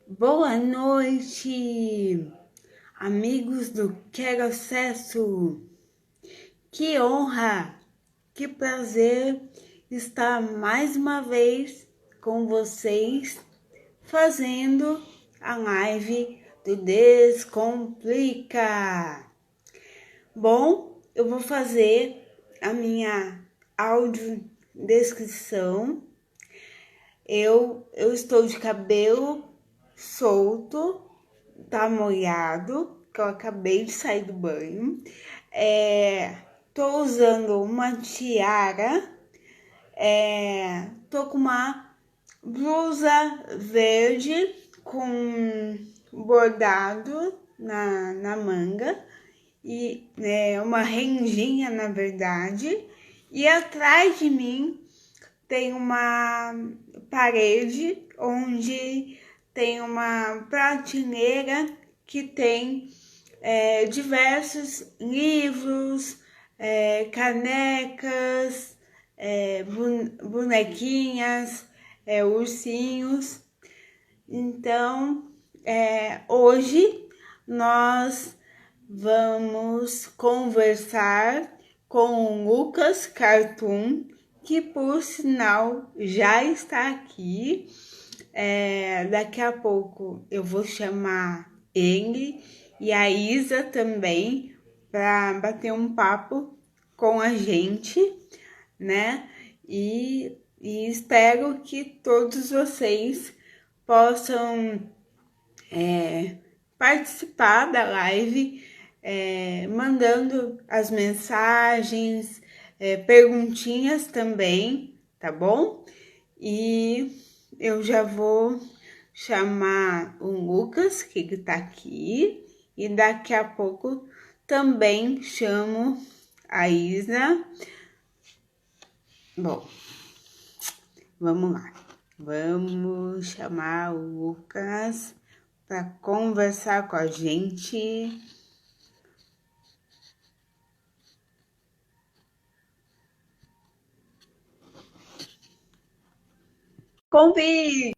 Boa noite, amigos do Quero Acesso. Que honra, que prazer estar mais uma vez com vocês fazendo a live do Descomplica. Bom, eu vou fazer a minha audiodescrição. Eu estou de cabelo solto, tá molhado, que eu acabei de sair do banho. Tô usando uma tiara, tô com uma blusa verde com bordado na manga e uma renjinha, na verdade. E atrás de mim tem uma parede onde tem uma prateleira que tem diversos livros, canecas, bonequinhas, ursinhos. Então, hoje nós vamos conversar com o Lucas Cartoon, que por sinal já está aqui. Daqui a pouco eu vou chamar ele e a Isa também para bater um papo com a gente, né? E espero que todos vocês possam participar da live, mandando as mensagens, perguntinhas também, tá bom? E eu já vou chamar o Lucas, que tá aqui, e daqui a pouco também chamo a Isa. Bom, vamos lá. Vamos chamar o Lucas para conversar com a gente. Convite!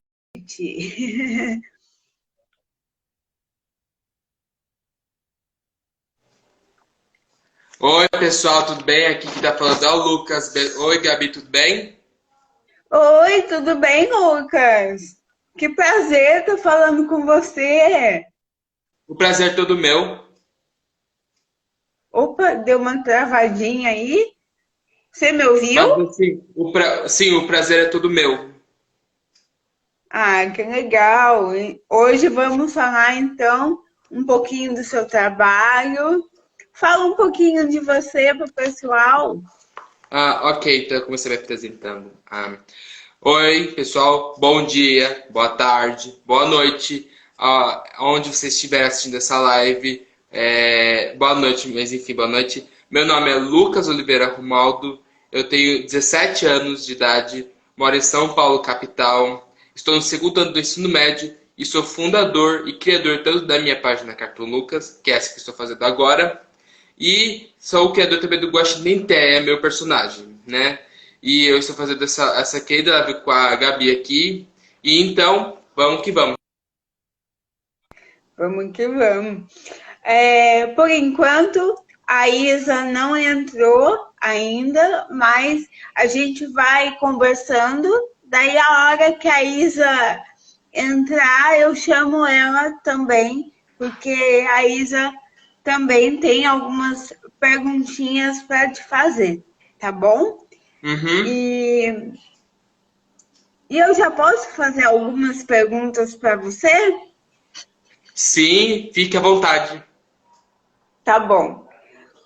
Oi, pessoal, tudo bem? Aqui que tá falando é o Lucas. Oi, Gabi, tudo bem? Oi, tudo bem, Lucas? Que prazer estar falando com você. O prazer é todo meu. Opa, deu uma travadinha aí. Você me ouviu? Mas assim, sim, o prazer é todo meu. Ah, que legal. E hoje vamos falar então um pouquinho do seu trabalho. Fala um pouquinho de você para o pessoal. Ok, então eu comecei me apresentando. Oi, pessoal, bom dia, boa tarde, boa noite, onde você estiver assistindo essa live. Boa noite, mas enfim, boa noite. Meu nome é Lucas Oliveira Romaldo, eu tenho 17 anos de idade, moro em São Paulo, capital, estou no segundo ano do ensino médio e sou fundador e criador tanto da minha página Cartoon Lucas, que é essa que estou fazendo agora, e sou o criador também do Guaxinim Té, meu personagem, né? E eu estou fazendo essa querida live com a Gabi aqui. E então, vamos que vamos. Vamos que vamos. Por enquanto, a Isa não entrou ainda, mas a gente vai conversando. Daí, a hora que a Isa entrar, eu chamo ela também, porque a Isa também tem algumas perguntinhas para te fazer, tá bom? Uhum. E, e eu já posso fazer algumas perguntas para você? Sim, fique à vontade. Tá bom.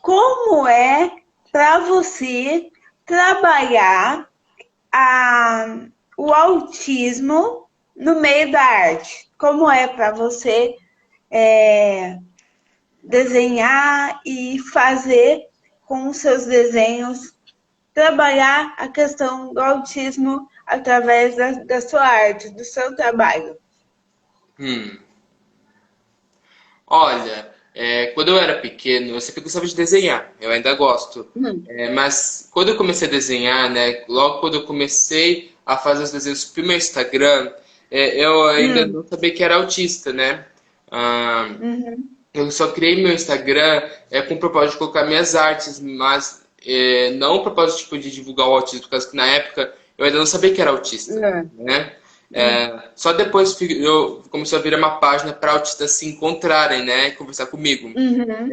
Como é para você trabalhar o autismo no meio da arte? Como é para você desenhar e fazer com os seus desenhos, trabalhar a questão do autismo através da sua arte, do seu trabalho? Hum. Olha, quando eu era pequeno, eu sempre gostava de desenhar. Eu ainda gosto. Hum. Mas quando eu comecei a desenhar, né? Logo quando eu comecei a fazer os desenhos pro meu Instagram, eu ainda não sabia que era autista, né? Ah, Uhum. eu só criei meu Instagram com o propósito de colocar minhas artes, mas não o propósito tipo, de divulgar o autismo, por causa que na época eu ainda não sabia que era autista, É. né? Só depois eu comecei a virar uma página para autistas se encontrarem, né, e conversar comigo. Uhum.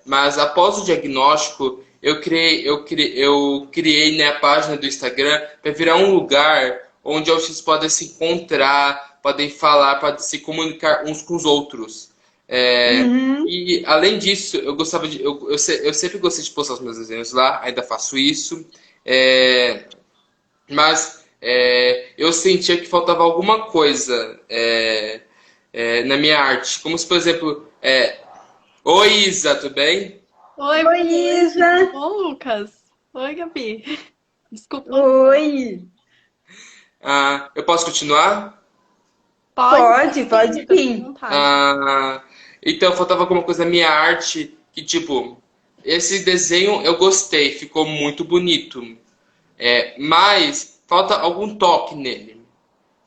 Mas após o diagnóstico, eu criei, né, a página do Instagram para virar um lugar onde autistas podem se encontrar, podem falar, podem se comunicar uns com os outros. É, Uhum. e além disso, eu gostava de, eu sempre gostei de postar os meus desenhos lá, ainda faço isso. É, mas eu sentia que faltava alguma coisa na minha arte, como se, por exemplo, oi Isa, tudo bem? Oi, Oi, boa noite, Isa. tudo bom, Lucas? Oi, Gabi. Desculpa. Oi. Eu posso continuar? Pode sim, Pode Lucas, fica à sim. vontade. Ah, então faltava alguma coisa na minha arte que, tipo, esse desenho eu gostei, ficou muito bonito. Mas falta algum toque nele.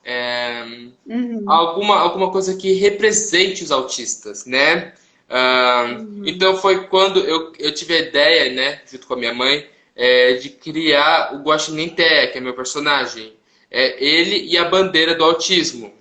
É, Uhum. alguma coisa que represente os autistas, né? Uhum. Então foi quando eu tive a ideia, né, junto com a minha mãe, de criar o Guaxinim Té, que é meu personagem. Ele e a bandeira do autismo.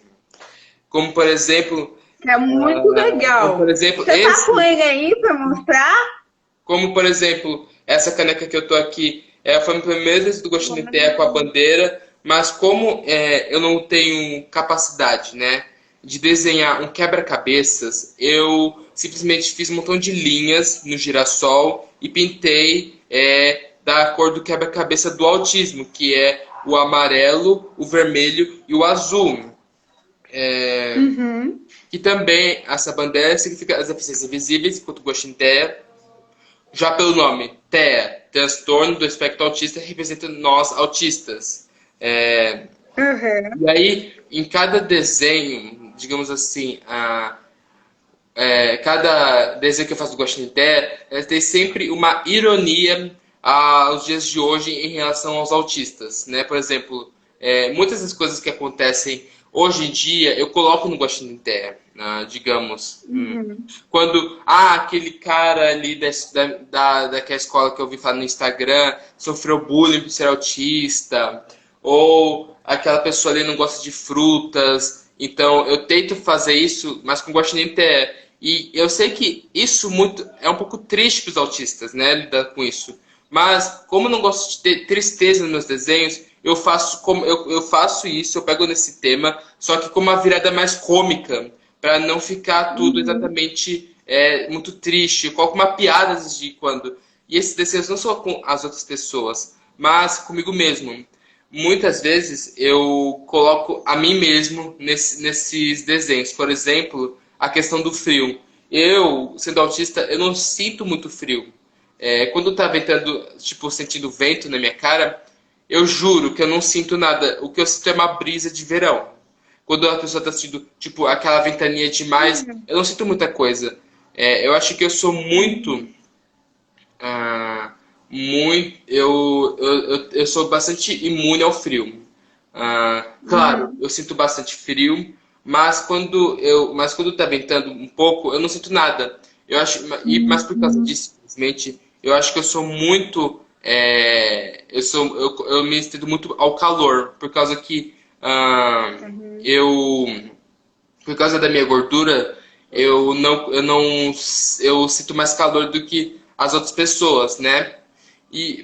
Como por exemplo, É muito como por legal. exemplo Você tá com esse, ele aí para mostrar? como por exemplo essa caneca que eu tô aqui, foi meu primeiro desenho do Guaxinim Té com a bandeira, mas como eu não tenho capacidade, né, de desenhar um quebra-cabeças, eu simplesmente fiz um montão de linhas no girassol e pintei da cor do quebra-cabeça do autismo, que é o amarelo, o vermelho e o azul. Uhum. Que também essa bandeira significa as deficiências invisíveis, enquanto o Goshin TEA, já pelo nome TEA, transtorno do espectro autista, representa nós autistas. É, Uhum. e aí, em cada desenho, digamos assim, cada desenho que eu faço do Goshin TEA, tem sempre uma ironia aos dias de hoje em relação aos autistas, né? Por exemplo, muitas das coisas que acontecem hoje em dia eu coloco no Guaxinim Terra, né? Digamos, Uhum. quando aquele cara ali daquela escola que eu vi falar no Instagram sofreu bullying por ser autista, ou aquela pessoa ali não gosta de frutas, então eu tento fazer isso, mas com Guaxinim Terra. E eu sei que isso muito é um pouco triste para os autistas, né, lidar com isso. Mas como eu não gosto de ter tristeza nos meus desenhos, eu faço isso, eu pego nesse tema, só que com uma virada mais cômica, para não ficar tudo Uhum. exatamente muito triste. Eu coloco uma piada de vez em quando. E esses desenhos não são com as outras pessoas, mas comigo mesmo. Muitas vezes eu coloco a mim mesmo nesses desenhos. Por exemplo, a questão do frio. Eu, sendo autista, eu não sinto muito frio. Quando tá ventando, tipo, sentindo vento na minha cara, eu juro que eu não sinto nada. O que eu sinto é uma brisa de verão. Quando a pessoa tá sentindo, tipo, aquela ventania demais, Uhum. eu não sinto muita coisa. Eu acho que eu sou muito. Uhum. ah, eu sou bastante imune ao frio. Claro, Uhum. eu sinto bastante frio, mas quando tá ventando um pouco, eu não sinto nada. Eu acho, mas por causa Uhum. disso, simplesmente, eu acho que eu sou muito, eu me sinto muito ao calor, por causa que Uhum. eu, por causa da minha gordura, eu sinto mais calor do que as outras pessoas, né?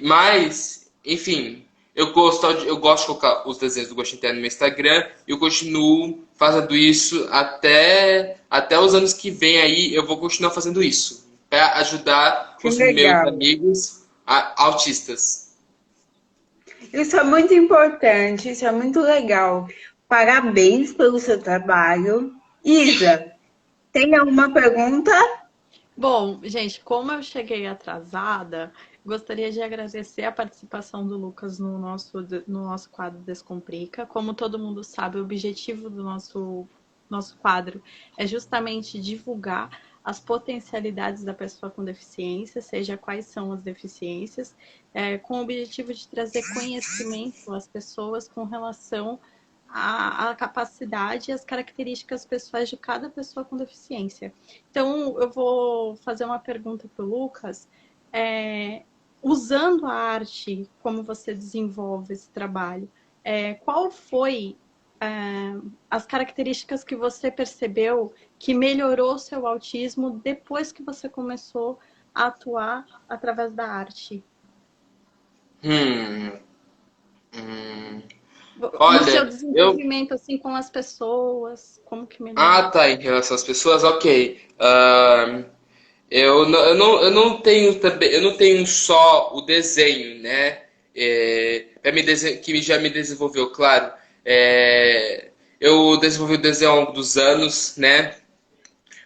Mas, enfim, eu gosto de colocar os desenhos do Gostin Interno no meu Instagram e eu continuo fazendo isso até os anos que vem aí, eu vou continuar fazendo isso para ajudar Que os meus legal. amigos autistas. Isso é muito importante, isso é muito legal. Parabéns pelo seu trabalho. Isa, tem alguma pergunta? Bom, gente, como eu cheguei atrasada, gostaria de agradecer a participação do Lucas no nosso quadro Descomplica. Como todo mundo sabe, o objetivo do nosso quadro é justamente divulgar as potencialidades da pessoa com deficiência, seja quais são as deficiências, com o objetivo de trazer conhecimento às pessoas com relação a capacidade e as características pessoais de cada pessoa com deficiência. Então, eu vou fazer uma pergunta para o Lucas. Usando a arte, como você desenvolve esse trabalho, qual foi as características que você percebeu que melhorou seu autismo depois que você começou a atuar através da arte? Hum, hum. No seu Olha, desenvolvimento assim com as pessoas, como que melhorou? Ah, tá, em relação às pessoas, ok. Eu não tenho também, eu não tenho só o desenho, né? Que já me desenvolveu, claro. Eu desenvolvi o desenho ao longo dos anos, né?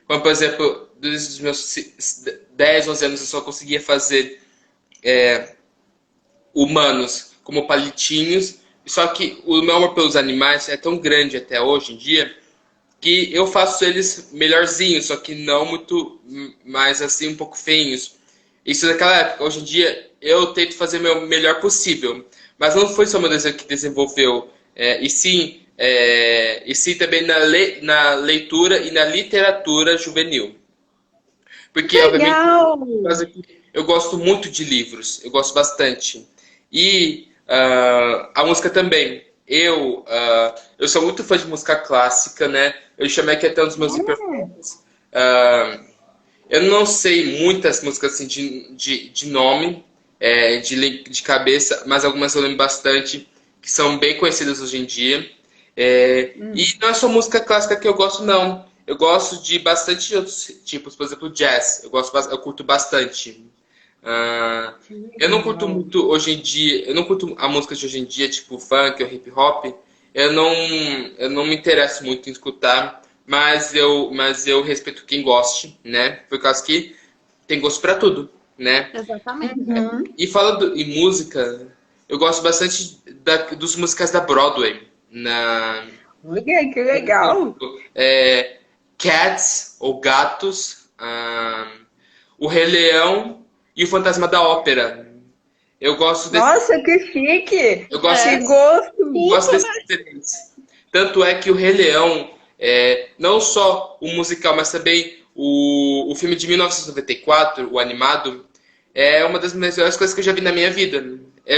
Como, por exemplo, desde os meus 10, 11 anos eu só conseguia fazer humanos como palitinhos. Só que o meu amor pelos animais é tão grande até hoje em dia que eu faço eles melhorzinhos, só que não muito mais assim, um pouco feinhos. Isso naquela época. Hoje em dia eu tento fazer o meu melhor possível. Mas não foi só meu desenho que desenvolveu, e sim também na leitura e na literatura juvenil. Porque, obviamente, Legal! eu gosto muito de livros, eu gosto bastante. E a música também. Eu sou muito fã de música clássica, né? Eu chamei aqui até um dos meus hiperfocos. Eu não sei muitas músicas assim, de nome, de cabeça, mas algumas eu lembro bastante, que são bem conhecidas hoje em dia. E não é só música clássica que eu gosto, não. Eu gosto de bastante outros tipos, por exemplo, jazz. Eu curto bastante. Eu não curto Legal. muito hoje em dia, eu não curto a música de hoje em dia, tipo funk ou hip hop. Eu não me interesso muito em escutar, mas eu respeito quem goste, né? Por causa que tem gosto pra tudo, né? Exatamente. Uhum. E em música, eu gosto bastante dos musicais da Broadway. Olha, que Por legal! exemplo, Cats, ou Gatos, O Rei Leão e O Fantasma da Ópera. Eu gosto Nossa, que chique! eu gosto Que É, desse, gosto! gosto desses diferentes. Tanto é que O Rei Leão, não só o musical, mas também o filme de 1994, o animado, é uma das melhores coisas que eu já vi na minha vida.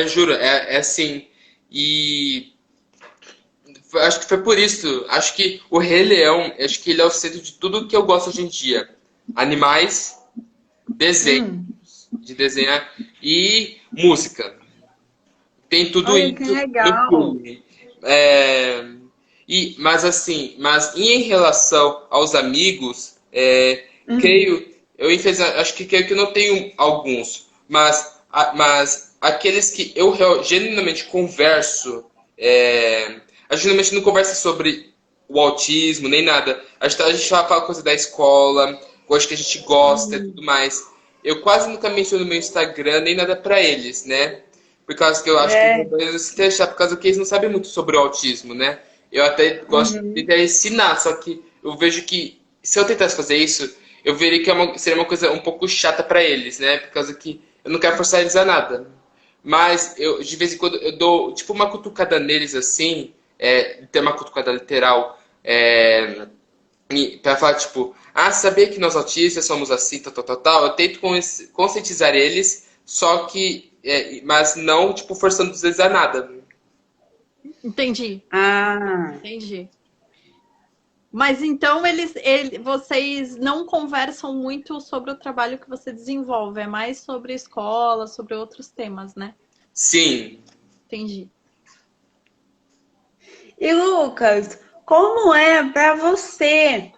Juro, é assim. E acho que foi por isso. Acho que o Rei Leão, acho que ele é o centro de tudo que eu gosto hoje em dia. Animais, desenho, Hum, de desenhar e música. Tem tudo olha que isso no legal! filme. É, mas assim, mas em relação aos amigos, Hum, creio, acho que creio que eu não tenho alguns, mas aqueles que eu genuinamente converso, a gente geralmente não conversa sobre o autismo nem nada. A gente fala coisa da escola, coisa que a gente gosta e tudo mais. Eu quase nunca menciono no meu Instagram nem nada pra eles, né? Por causa que eu acho que é. talvez se deixar, por causa que eles não sabem muito sobre o autismo, né? Eu até gosto de Uhum. tentar ensinar, só que eu vejo que se eu tentasse fazer isso, eu veria que seria uma coisa um pouco chata pra eles, né? Por causa que eu não quero forçar eles a nada. Mas eu, de vez em quando, eu dou tipo uma cutucada neles assim, tem uma cutucada literal, pra falar tipo, sabia que nós autistas somos assim, tal, tal, tal, tal. Eu tento conscientizar eles, só que, mas não tipo forçando eles a nada. entendi, Ah, entendi. Mas então vocês não conversam muito sobre o trabalho que você desenvolve, é mais sobre escola, sobre outros temas, né? Sim. Entendi. e Lucas, como é para você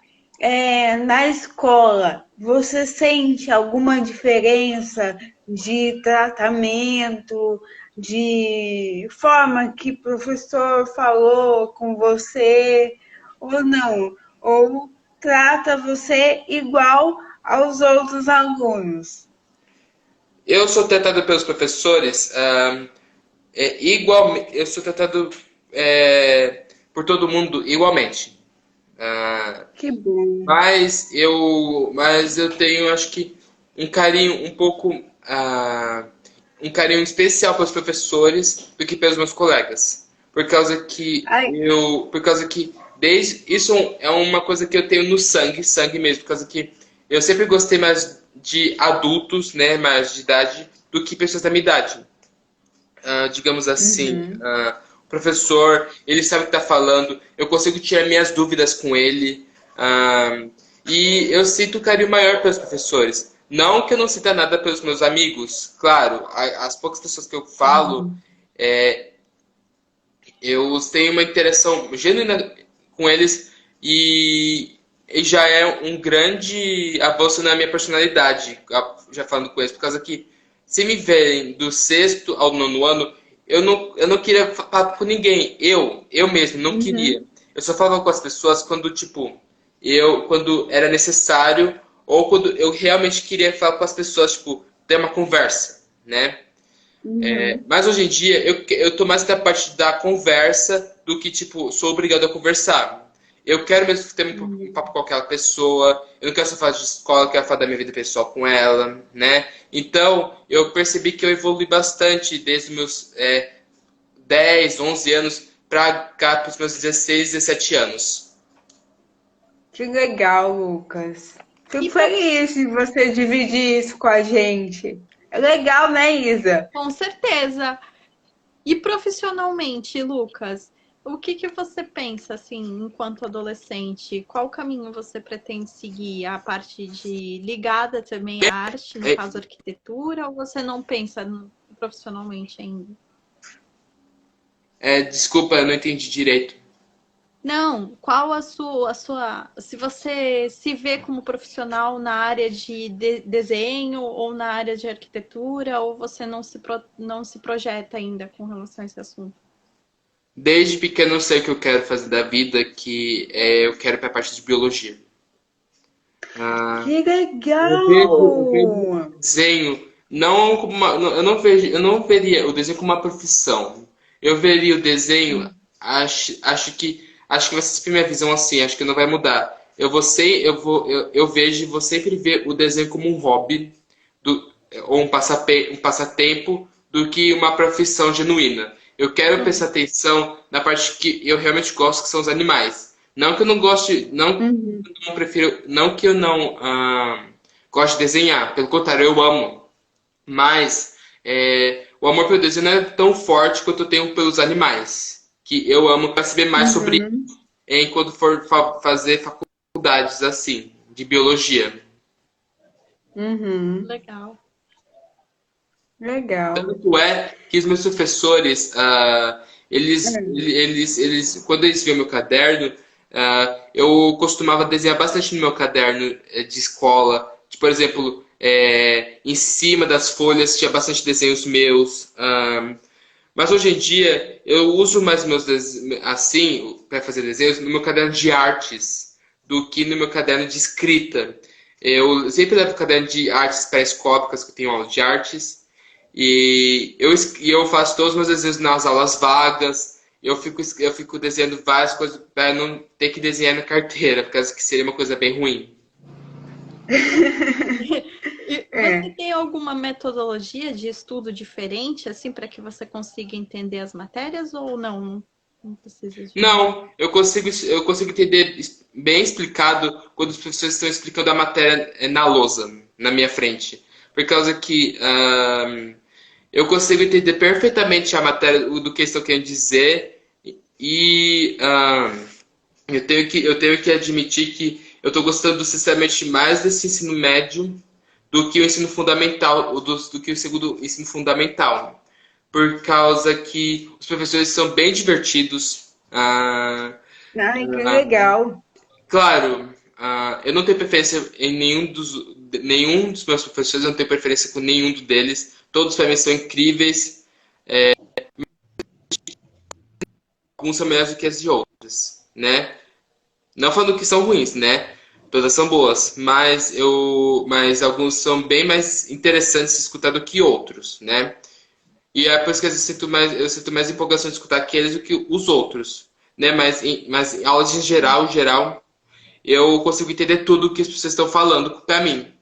na escola? Você sente alguma diferença de tratamento, de forma que o professor falou com você, ou não? Ou trata você igual aos outros alunos? Eu sou tratado pelos professores igual, eu sou tratado por todo mundo igualmente. Ah, Que bom. mas eu tenho, acho que, um carinho um carinho especial pelos professores do que pelos meus colegas. Ai, por causa que isso é uma coisa que eu tenho no sangue mesmo, por causa que eu sempre gostei mais de adultos, né, mais de idade, do que pessoas da minha idade. Digamos assim, uhum. o professor, ele sabe o que está falando, eu consigo tirar minhas dúvidas com ele, e eu sinto carinho maior pelos professores. Não que eu não sinta nada pelos meus amigos, claro, as poucas pessoas que eu falo, Uhum. é, eu tenho uma interação genuína com eles e já é um grande avanço na minha personalidade, já falando com eles, por causa que se me verem do sexto ao nono ano, eu não queria falar com ninguém, eu mesmo não queria. Uhum. Eu só falava com as pessoas quando, tipo, quando era necessário ou quando eu realmente queria falar com as pessoas, tipo, ter uma conversa, né? Uhum. Mas hoje em dia eu tô mais da parte da conversa do que, tipo, sou obrigado a conversar. Eu quero mesmo ter um Uhum. papo com aquela pessoa, eu não quero só falar de escola, eu quero falar da minha vida pessoal com ela, né? Então, eu percebi que eu evolui bastante desde os meus 10, 11 anos pra cá, pros meus 16, 17 anos. Que legal, Lucas. E Fico para feliz de você dividir isso com a gente. É legal, né, Isa? com certeza. E profissionalmente, Lucas, o que que você pensa assim, enquanto adolescente? Qual caminho você pretende seguir? A parte de ligada também à arte, no É, caso arquitetura, ou você não pensa profissionalmente ainda? desculpa, eu não entendi direito. Não, qual se você se vê como profissional na área de desenho ou na área de arquitetura, ou você não se projeta ainda com relação a esse assunto? Desde pequeno eu sei o que eu quero fazer da vida, que eu quero ir pra parte de biologia. Ah, Que eu vejo o legal! desenho não como eu não veria o desenho como uma profissão. Eu veria o desenho, acho que vai ser sempre minha visão assim, acho que não vai mudar. Eu vejo e vou sempre ver o desenho como um hobby ou um passatempo do que uma profissão genuína. Eu quero prestar atenção na parte que eu realmente gosto, que são os animais. Não que eu não goste, Uhum. não prefiro, não que eu não gosto de desenhar, pelo contrário, eu amo. Mas o amor pelo desenho não é tão forte quanto eu tenho pelos animais, que eu amo para saber mais sobre Uhum. enquanto for fazer faculdades assim, de biologia. Uhum. Legal. Legal. Tanto é que os meus professores, quando eles viam meu caderno, eu costumava desenhar bastante no meu caderno de escola. Tipo, por exemplo, em cima das folhas tinha bastante desenhos meus. Mas hoje em dia eu uso mais meus desenhos assim, para fazer desenhos, no meu caderno de artes do que no meu caderno de escrita. Eu sempre levo o caderno de artes periscópicas, que eu tenho aula de artes. E eu faço todos os meus desenhos nas aulas vagas. Eu fico desenhando várias coisas para não ter que desenhar na carteira, porque acho que seria uma coisa bem ruim. E você É. tem alguma metodologia de estudo diferente, assim, para que você consiga entender as matérias ou não? Não precisa de. Não, eu consigo entender bem explicado quando os professores estão explicando a matéria na lousa, na minha frente. Por causa que eu consigo entender perfeitamente a matéria, do que eles estão querendo dizer, e eu tenho que admitir que eu estou gostando sinceramente mais desse ensino médio do que o ensino fundamental, do que o segundo ensino fundamental. Por causa que os professores são bem divertidos. Ai, que legal. Claro, eu não tenho preferência em nenhum dos meus professores, eu não tenho preferência com nenhum deles. Todos para mim são incríveis, alguns são melhores do que as de outras, né? Não falando que são ruins, né? Todas são boas, mas alguns são bem mais interessantes de escutar do que outros, né? E é por isso que às vezes eu sinto mais empolgação de escutar aqueles do que os outros, né? Mas em aulas em geral, eu consigo entender tudo o que as pessoas estão falando para mim.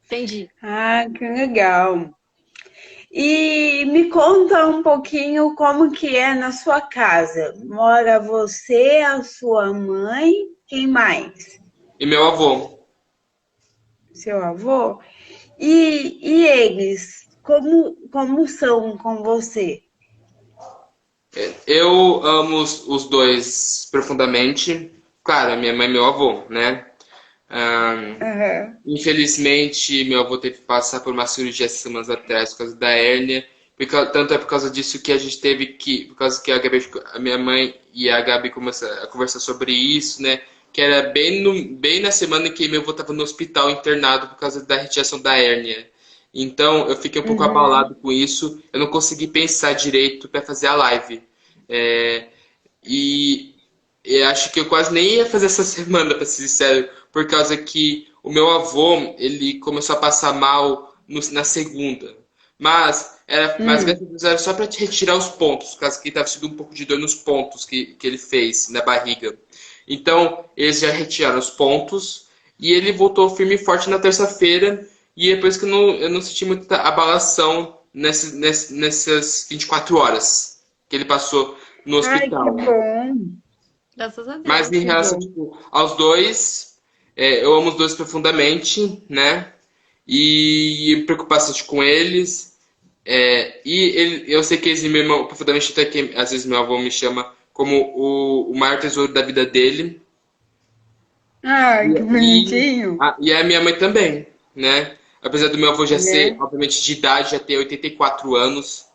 Entendi. Ah, que legal. E me conta um pouquinho como que é na sua casa. Mora você, a sua mãe, quem mais? E meu avô. Seu avô? E eles, como são com você? Eu amo os dois profundamente. Claro, minha mãe e meu avô, né? Ah, Aham. infelizmente, meu avô teve que passar por uma cirurgia semanas atrás por causa da hérnia. Tanto é por causa disso que a gente teve que, por causa que a minha mãe e a Gabi começaram a conversar sobre isso, né? Que era bem na semana em que meu avô estava no hospital internado por causa da retiração da hérnia. Então eu fiquei um pouco Uhum. abalado com isso. Eu não consegui pensar direito para fazer a live. É, e eu acho que eu quase nem ia fazer essa semana, pra ser sincero, por causa que o meu avô, ele começou a passar mal na segunda. Mas graças a Deus era só para te retirar os pontos, por causa que ele estava sentindo um pouco de dor nos pontos que ele fez na barriga. Então, eles já retiraram os pontos e ele voltou firme e forte na terça-feira. E é por isso que eu não senti muita abalação nessas 24 horas que ele passou no Ai, que hospital. bom, Graças a Mas em Deus. que relação, bom. tipo, aos dois, eu amo os dois profundamente, né? E me preocupo bastante com eles. Eu sei que eles me amam profundamente, até que às vezes meu avô me chama como o maior tesouro da vida dele. Ai, que E, bonitinho, e a minha mãe também, né? Apesar do meu avô já ser, né? obviamente, de idade, já ter 84 anos.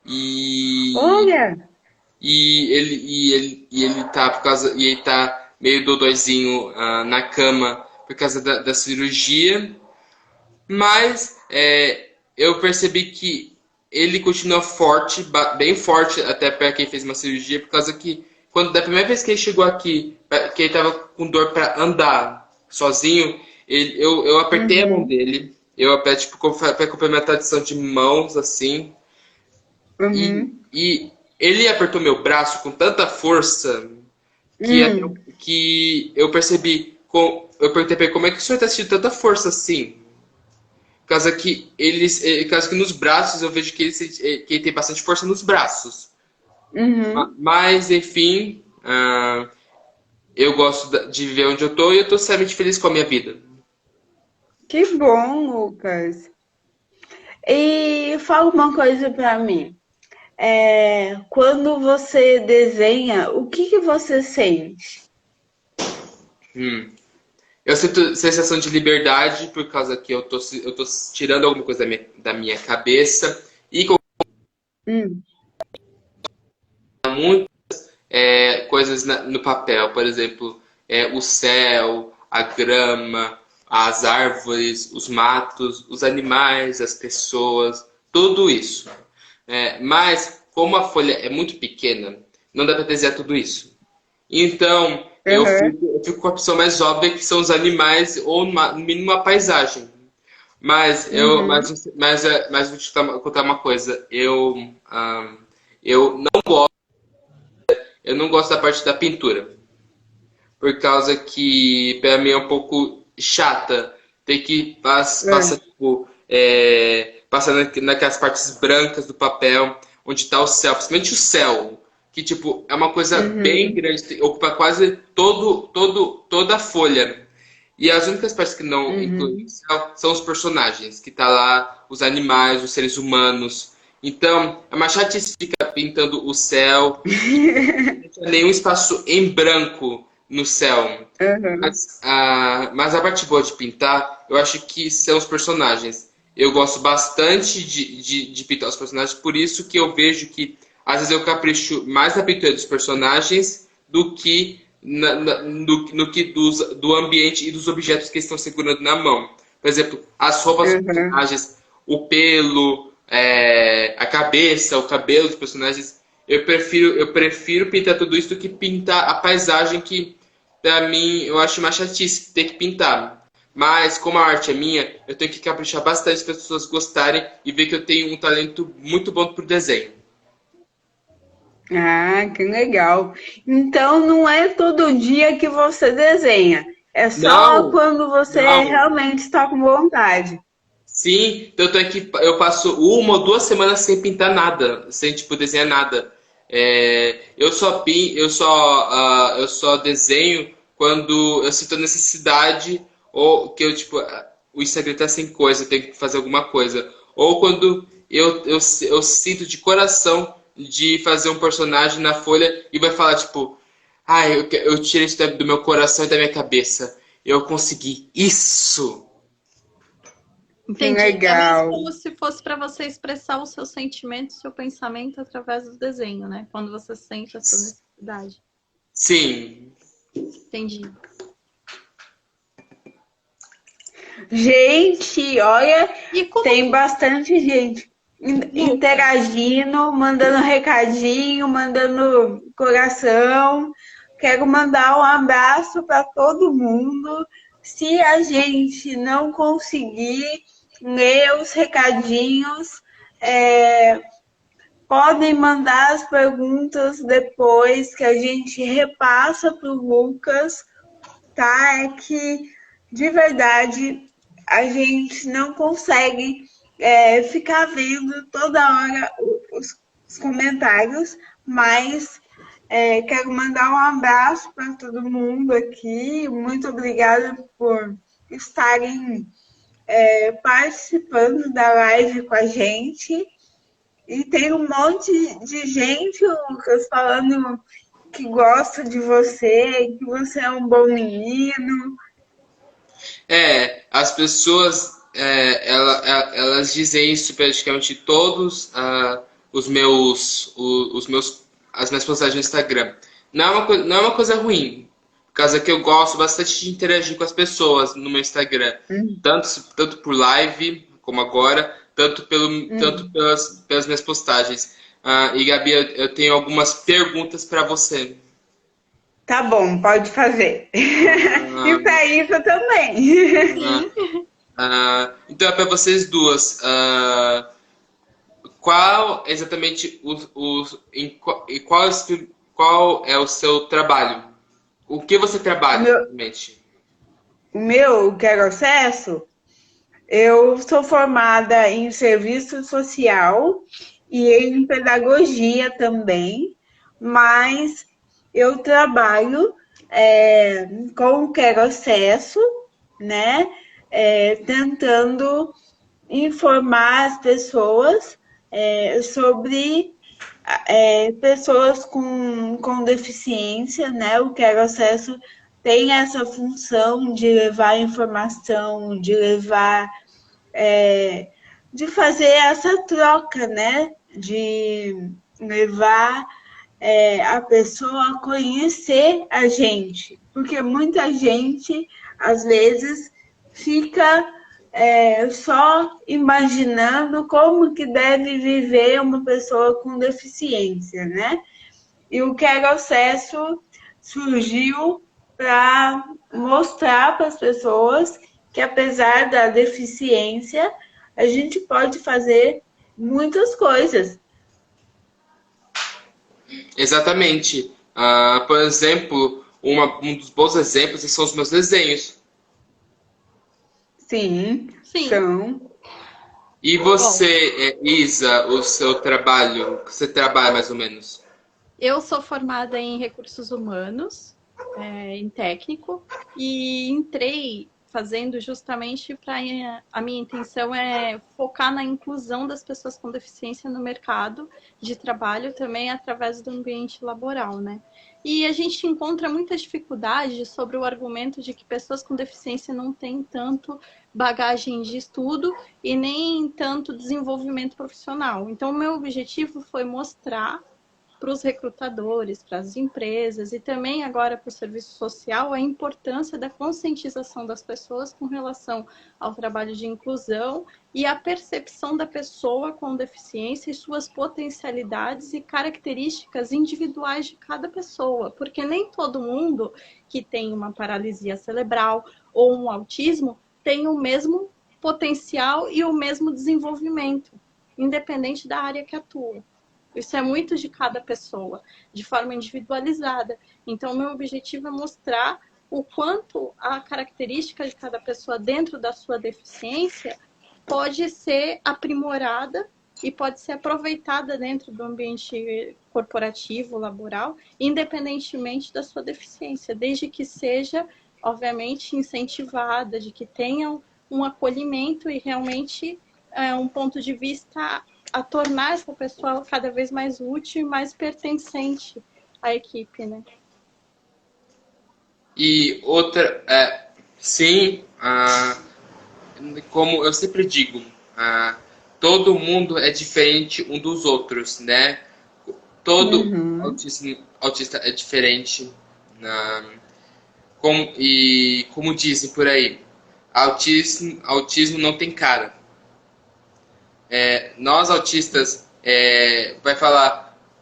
E Olha, ele tá ele tá meio dodóizinho na cama por causa da cirurgia, mas eu percebi que ele continua forte, bem forte até para quem fez uma cirurgia, por causa que quando da primeira vez que ele chegou aqui, que ele tava com dor para andar sozinho, eu apertei a mão uhum, dele, eu apertei tipo para complementar a tradição de mãos assim. uhum, E ele apertou meu braço com tanta força hum, que eu percebi. Eu perguntei pra ele como é que o senhor tá sentindo tanta força assim? Por causa que por causa que nos braços eu vejo que ele tem bastante força nos braços. uhum. Mas, enfim, eu gosto de viver onde eu tô e eu tô extremamente feliz com a minha vida. Que bom, Lucas. E fala uma coisa pra mim. Quando você desenha, o que que você sente? Hum. Eu sinto sensação de liberdade por causa que eu tô tirando alguma coisa da minha cabeça e Hum, muito coisas no papel, por exemplo, o céu, a grama, as árvores, os matos, os animais, as pessoas, tudo isso. Mas, como a folha é muito pequena, não dá para desenhar tudo isso. Então, aham, eu fico com a opção mais óbvia, que são os animais, ou no mínimo a paisagem. uhum, Mas vou te contar uma coisa. Eu não gosto da parte da pintura, por causa que para mim é um pouco chata ter que passar é, tipo, passar naquelas partes brancas do papel onde está o céu, principalmente o céu, que tipo é uma coisa bem uhum, grande, ocupa quase toda a folha. E as únicas partes que não incluem o uhum. céu são os personagens, que tá lá os animais, os seres humanos. Então, é uma chatice ficar pintando o céu, nenhum espaço em branco no céu. Aham, Mas a parte boa de pintar, eu acho que são os personagens. Eu gosto bastante de pintar os personagens, por isso que eu vejo que às vezes eu capricho mais na pintura dos personagens do que no que do ambiente e dos objetos que eles estão segurando na mão. Por exemplo, as roupas dos aham. personagens, o pelo, a cabeça, o cabelo dos personagens. Eu prefiro pintar tudo isso do que pintar a paisagem que, pra mim, eu acho uma chatice ter que pintar. Mas, como a arte é minha, eu tenho que caprichar bastante para as pessoas gostarem e ver que eu tenho um talento muito bom pro desenho. Ah, que legal. Então não é todo dia que você desenha, é só Não, quando você não. realmente está com vontade. Sim, tanto é que eu passo 1 ou 2 semanas sem pintar nada, sem tipo desenhar nada. Eu só desenho quando eu sinto a necessidade ou que eu tipo o Instagram tá sem coisa, eu tenho que fazer alguma coisa, ou quando eu sinto de coração de fazer um personagem na folha e vai falar tipo, eu tirei isso do meu coração e da minha cabeça, eu consegui isso. Que Entendi. É mesmo legal. como se fosse para você expressar o seu sentimento, o seu pensamento através do desenho, né? Quando você sente essa necessidade. Sim. Entendi. Gente, olha, E como tem bastante gente Lucas? interagindo, mandando recadinho, mandando coração. Quero mandar um abraço para todo mundo. Se a gente não conseguir ler os recadinhos, é, podem mandar as perguntas depois que a gente repassa para o Lucas, tá? É que de verdade a gente não consegue ficar vendo toda hora os comentários, mas quero mandar um abraço para todo mundo aqui. Muito obrigada por estarem participando da live com a gente. E tem um monte de gente, Lucas, falando que gosta de você, que você é um bom menino. As pessoas, elas dizem isso praticamente todos as minhas postagens no Instagram. Não é uma coisa ruim, por causa que eu gosto bastante de interagir com as pessoas no meu Instagram, tanto por live, como agora, tanto pelas minhas postagens. E Gabi, eu tenho algumas perguntas para você. Tá bom, pode fazer. E Ah, para isso também. ah, Sim. então é para vocês duas. Qual exatamente qual é o seu trabalho? O que você O trabalha, meu, exatamente? o meu quero acesso. Eu sou formada em serviço social e em pedagogia também, mas eu trabalho com o Quero Acesso, né? Tentando informar as pessoas sobre pessoas com deficiência, né? O Quero Acesso tem essa função de levar informação, de levar, de fazer essa troca, né? De levar a pessoa a conhecer a gente, porque muita gente às vezes fica só imaginando como que deve viver uma pessoa com deficiência, né? E o Quero Acesso surgiu para mostrar para as pessoas que, apesar da deficiência, a gente pode fazer muitas coisas. Exatamente. Por exemplo, um dos bons exemplos são os meus desenhos. Sim, Sim. são. E Bom, você, Isa, o seu trabalho, o que você trabalha mais ou menos? eu sou formada em recursos humanos, em técnico, e entrei fazendo justamente para a minha intenção é focar na inclusão das pessoas com deficiência no mercado de trabalho também através do ambiente laboral, né? E a gente encontra muita dificuldade sobre o argumento de que pessoas com deficiência não têm tanto bagagem de estudo e nem tanto desenvolvimento profissional. Então, o meu objetivo foi mostrar para os recrutadores, para as empresas e também agora para o serviço social a importância da conscientização das pessoas com relação ao trabalho de inclusão e a percepção da pessoa com deficiência e suas potencialidades e características individuais de cada pessoa, porque nem todo mundo que tem uma paralisia cerebral ou um autismo tem o mesmo potencial e o mesmo desenvolvimento, independente da área que atua. Isso é muito de cada pessoa, de forma individualizada. Então, o meu objetivo é mostrar o quanto a característica de cada pessoa dentro da sua deficiência pode ser aprimorada e pode ser aproveitada dentro do ambiente corporativo, laboral, independentemente da sua deficiência, desde que seja, obviamente, incentivada, de que tenha um acolhimento e realmente um ponto de vista a tornar essa pessoa cada vez mais útil e mais pertencente à equipe, né? E outra, sim, como eu sempre digo, todo mundo é diferente um dos outros, né? Todo autista é diferente. Como dizem por aí, autismo não tem cara. Nós autistas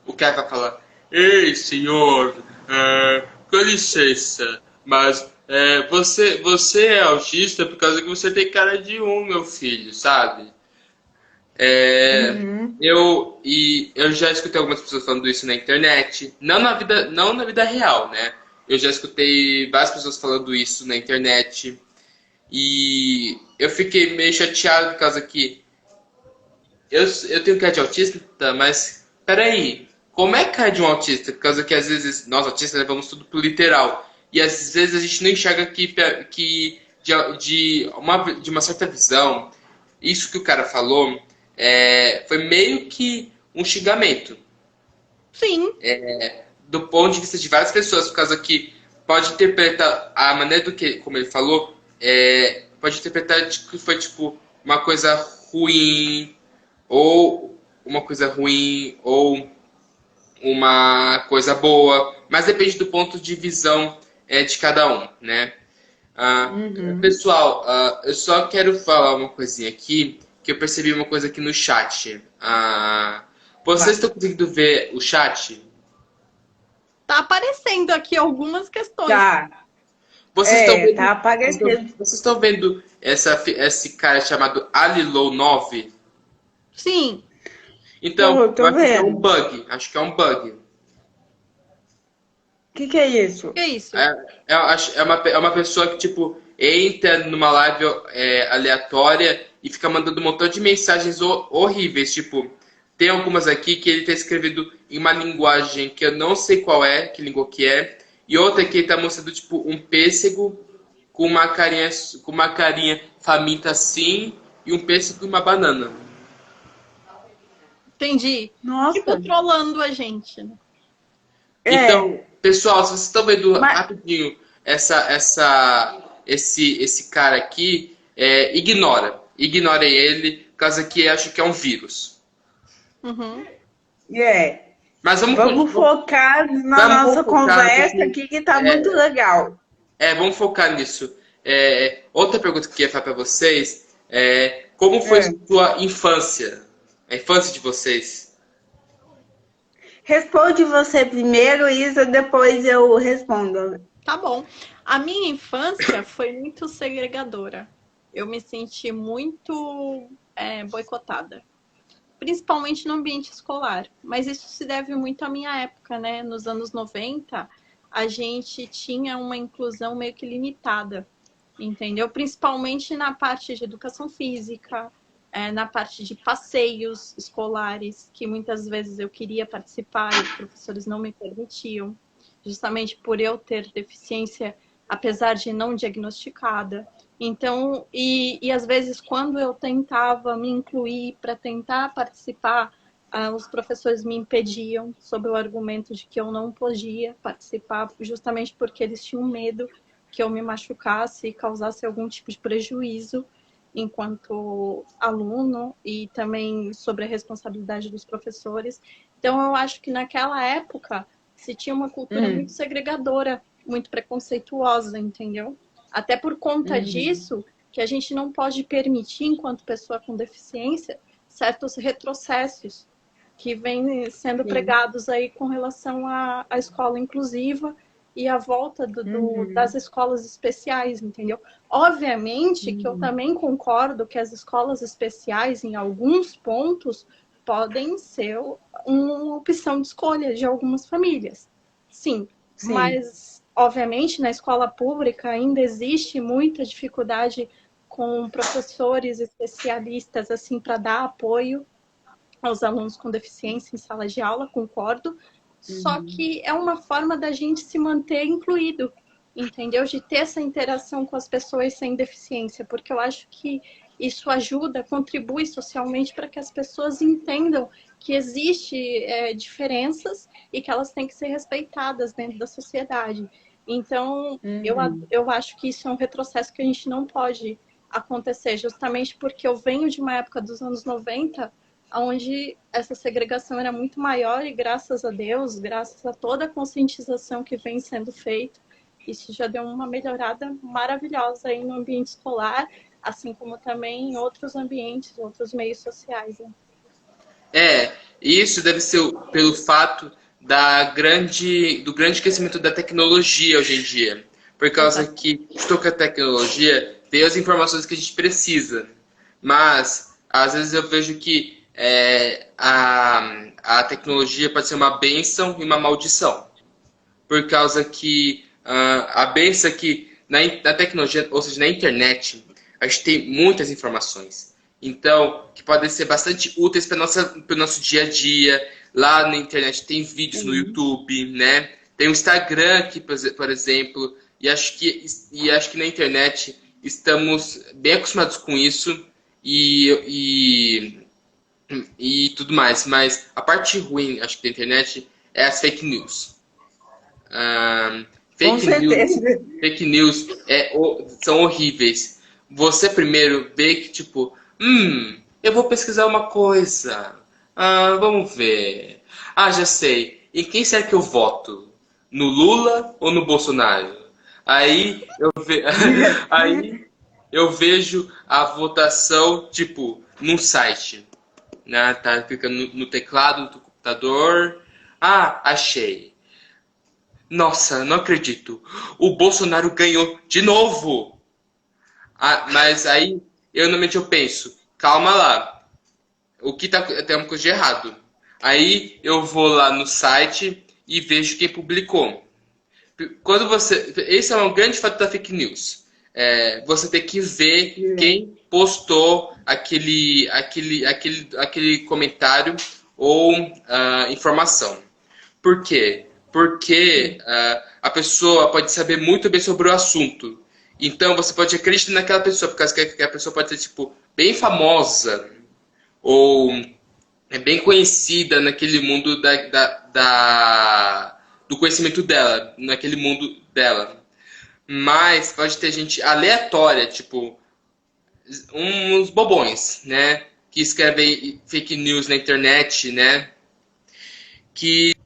o cara vai falar, ei senhor, com licença, mas você é autista por causa que você tem cara de meu filho, sabe? Eu já escutei algumas pessoas falando isso na internet, não na vida real, né? Eu já escutei várias pessoas falando isso na internet e eu fiquei meio chateado por causa que eu tenho cara de autista, mas peraí, como é cara de um autista? Por causa que às vezes nós autistas levamos tudo pro literal e às vezes a gente não enxerga que de uma certa visão, isso que o cara falou foi meio que um xingamento. Sim. Do ponto de vista de várias pessoas, por causa que pode interpretar a maneira do que, como ele falou, pode interpretar que foi tipo uma coisa ruim, ou uma coisa ruim, ou uma coisa boa, mas depende do ponto de visão de cada um, né? Pessoal, eu só quero falar uma coisinha aqui, que eu percebi uma coisa aqui no chat. Vocês estão conseguindo ver o chat? Tá aparecendo aqui algumas questões. Tá. Vocês estão vendo, tá aparecendo. Vocês estão vendo esse cara chamado Alilo9? Sim. Então, tô eu acho que é vendo. um bug. Acho que é um bug. O que é isso? Que é isso? É uma pessoa que, tipo, entra numa live aleatória e fica mandando um montão de mensagens horríveis. Tipo, tem algumas aqui que ele tá escrevendo em uma linguagem que eu não sei qual é, que língua que é. E outra que ele tá mostrando, tipo, um pêssego com uma carinha faminta assim, e um pêssego e uma banana. Entendi. Nossa. Tipo, trolando a gente, né? Então, pessoal, se vocês estão vendo rapidinho esse cara aqui, ignorem ele, por causa que acho que é um vírus. Uhum. Mas vamos focar na nossa conversa aqui, que tá muito legal. Vamos focar nisso. Outra pergunta que eu queria fazer para vocês como foi sua infância? A infância de vocês? Responde você primeiro, Isa, depois eu respondo. Tá bom. A minha infância foi muito segregadora. Eu me senti muito boicotada. Principalmente no ambiente escolar. Mas isso se deve muito à minha época, né? Nos anos 90, a gente tinha uma inclusão meio que limitada, entendeu? Principalmente na parte de educação física, na parte de passeios escolares, que muitas vezes eu queria participar e os professores não me permitiam, justamente por eu ter deficiência, apesar de não diagnosticada. Então, e às vezes quando eu tentava me incluir para tentar participar, os professores me impediam sob o argumento de que eu não podia participar, justamente porque eles tinham medo que eu me machucasse e causasse algum tipo de prejuízo enquanto aluno, e também sobre a responsabilidade dos professores. Então, eu acho que naquela época se tinha uma cultura muito segregadora, muito preconceituosa, entendeu? Até por conta disso, que a gente não pode permitir, enquanto pessoa com deficiência, certos retrocessos que vêm sendo pregados aí com relação à escola inclusiva e a volta das escolas especiais, entendeu? Obviamente que eu também concordo que as escolas especiais, em alguns pontos, podem ser uma opção de escolha de algumas famílias. Sim. Mas, obviamente, na escola pública ainda existe muita dificuldade com professores especialistas assim para dar apoio aos alunos com deficiência em sala de aula, concordo. Só que é uma forma da gente se manter incluído, entendeu? De ter essa interação com as pessoas sem deficiência, porque eu acho que isso ajuda, contribui socialmente para que as pessoas entendam que existem diferenças e que elas têm que ser respeitadas dentro da sociedade. Então, eu acho que isso é um retrocesso que a gente não pode acontecer, justamente porque eu venho de uma época dos anos 90, onde essa segregação era muito maior e graças a Deus, graças a toda a conscientização que vem sendo feita, isso já deu uma melhorada maravilhosa aí no ambiente escolar, assim como também em outros ambientes, outros meios sociais. Né? Isso deve ser pelo fato do grande crescimento da tecnologia hoje em dia. Por causa que, estou com a tecnologia, tem as informações que a gente precisa. Mas, às vezes eu vejo que a tecnologia pode ser uma bênção e uma maldição. Por causa que a bênção é que na tecnologia, ou seja, na internet, a gente tem muitas informações. Então, que podem ser bastante úteis para o nosso dia a dia. Lá na internet tem vídeos no YouTube, né? Tem o Instagram aqui, por exemplo. E acho que na internet estamos bem acostumados com isso e tudo mais. Mas a parte ruim, acho que da internet, é as fake news. Fake news são horríveis. Você primeiro vê que, tipo, eu vou pesquisar uma coisa. Vamos ver. Já sei. Em quem será que eu voto? No Lula ou no Bolsonaro? Aí eu vejo a votação, tipo, num site. Né? Tá clicando no teclado do computador. Achei. Nossa, não acredito. O Bolsonaro ganhou de novo. Mas aí, normalmente eu penso, calma lá. O que tem uma coisa de errado. Aí eu vou lá no site e vejo quem publicou. Esse é um grande fato da fake news. Você tem que ver quem postou aquele comentário ou informação. Por quê? Porque a pessoa pode saber muito bem sobre o assunto. Então você pode acreditar naquela pessoa, por causa que a pessoa pode ser tipo, bem famosa ou é bem conhecida naquele mundo do conhecimento dela, naquele mundo dela. Mas pode ter gente aleatória, tipo, uns bobões, né? Que escrevem fake news na internet, né? Que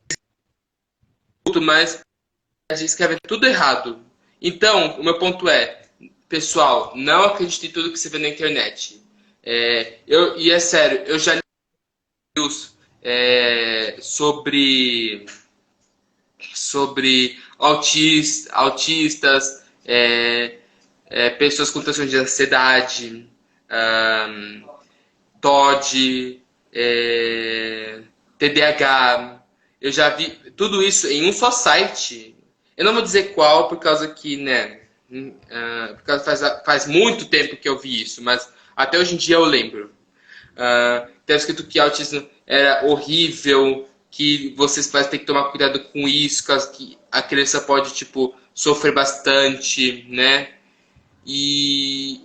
mas escreve tudo errado. Então, o meu ponto é, pessoal, não acredite em tudo que você vê na internet. E é sério, eu já li news sobre autistas, pessoas com transtorno de ansiedade, TOD, TDAH. Eu já vi tudo isso em um só site. Eu não vou dizer qual, por causa que, né? Por causa faz muito tempo que eu vi isso, mas até hoje em dia eu lembro. Tem escrito que autismo era horrível, que vocês pais têm que tomar cuidado com isso, que a criança pode, tipo, sofrer bastante, né? E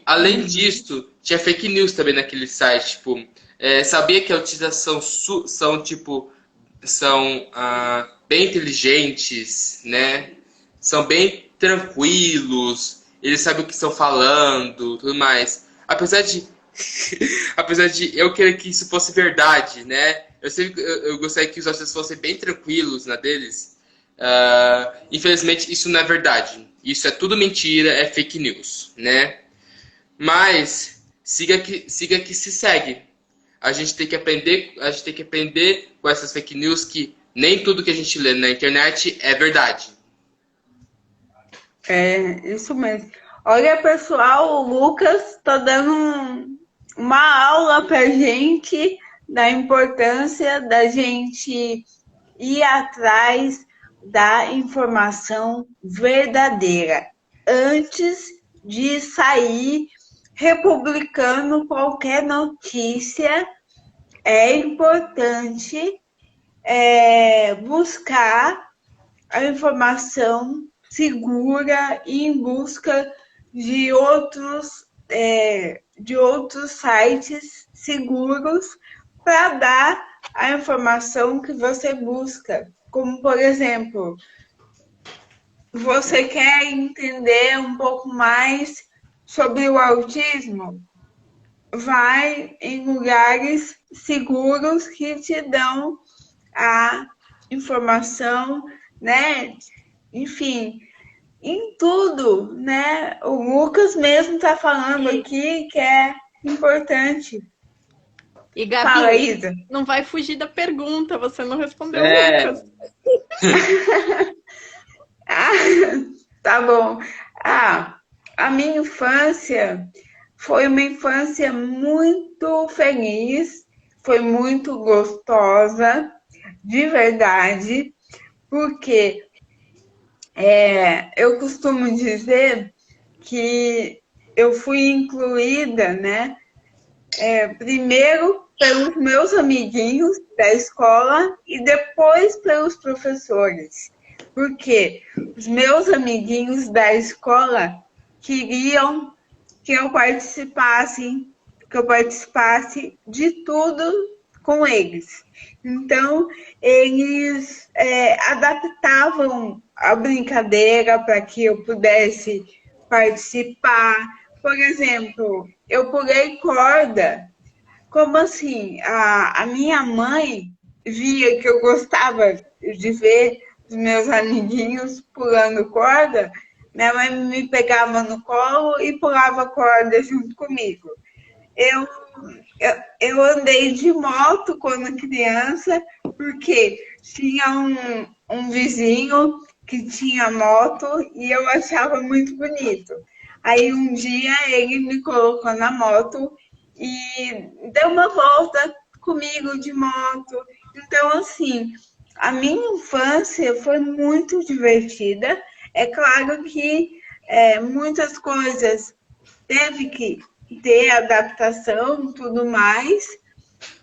além disso, tinha fake news também naquele site, tipo, sabia que autistas são bem inteligentes, né? São bem tranquilos, eles sabem o que estão falando, tudo mais. Apesar de eu querer que isso fosse verdade, né? Eu gostaria que os autistas fossem bem tranquilos na deles. Infelizmente, isso não é verdade. Isso é tudo mentira, é fake news, né? Mas siga que se segue. A gente tem que aprender com essas fake news que nem tudo que a gente lê na internet é verdade. Isso mesmo. Olha, pessoal, o Lucas está dando uma aula para a gente da importância da gente ir atrás da informação verdadeira antes de sair republicando qualquer notícia. É importante buscar a informação segura e em busca de outros sites seguros para dar a informação que você busca. Como, por exemplo, você quer entender um pouco mais sobre o autismo? Vai em lugares seguros que te dão a informação, né? Enfim, em tudo, né? O Lucas mesmo está falando aqui que é importante. E Gabi, fala, Isa. Não vai fugir da pergunta, você não respondeu, Lucas. Tá bom. A minha infância foi uma infância muito feliz, foi muito gostosa, de verdade, porque eu costumo dizer que eu fui incluída, né? Primeiro pelos meus amiguinhos da escola e depois pelos professores. Porque os meus amiguinhos da escola queriam que eu participasse de tudo com eles. Então, eles adaptavam a brincadeira para que eu pudesse participar. Por exemplo, eu pulei corda. Como assim? A minha mãe via que eu gostava de ver os meus amiguinhos pulando corda. Minha mãe me pegava no colo e pulava corda junto comigo. Eu andei de moto quando criança, porque tinha um vizinho que tinha moto e eu achava muito bonito. Aí um dia ele me colocou na moto e deu uma volta comigo de moto. Então, assim, a minha infância foi muito divertida. É claro que muitas coisas teve que ter adaptação e tudo mais,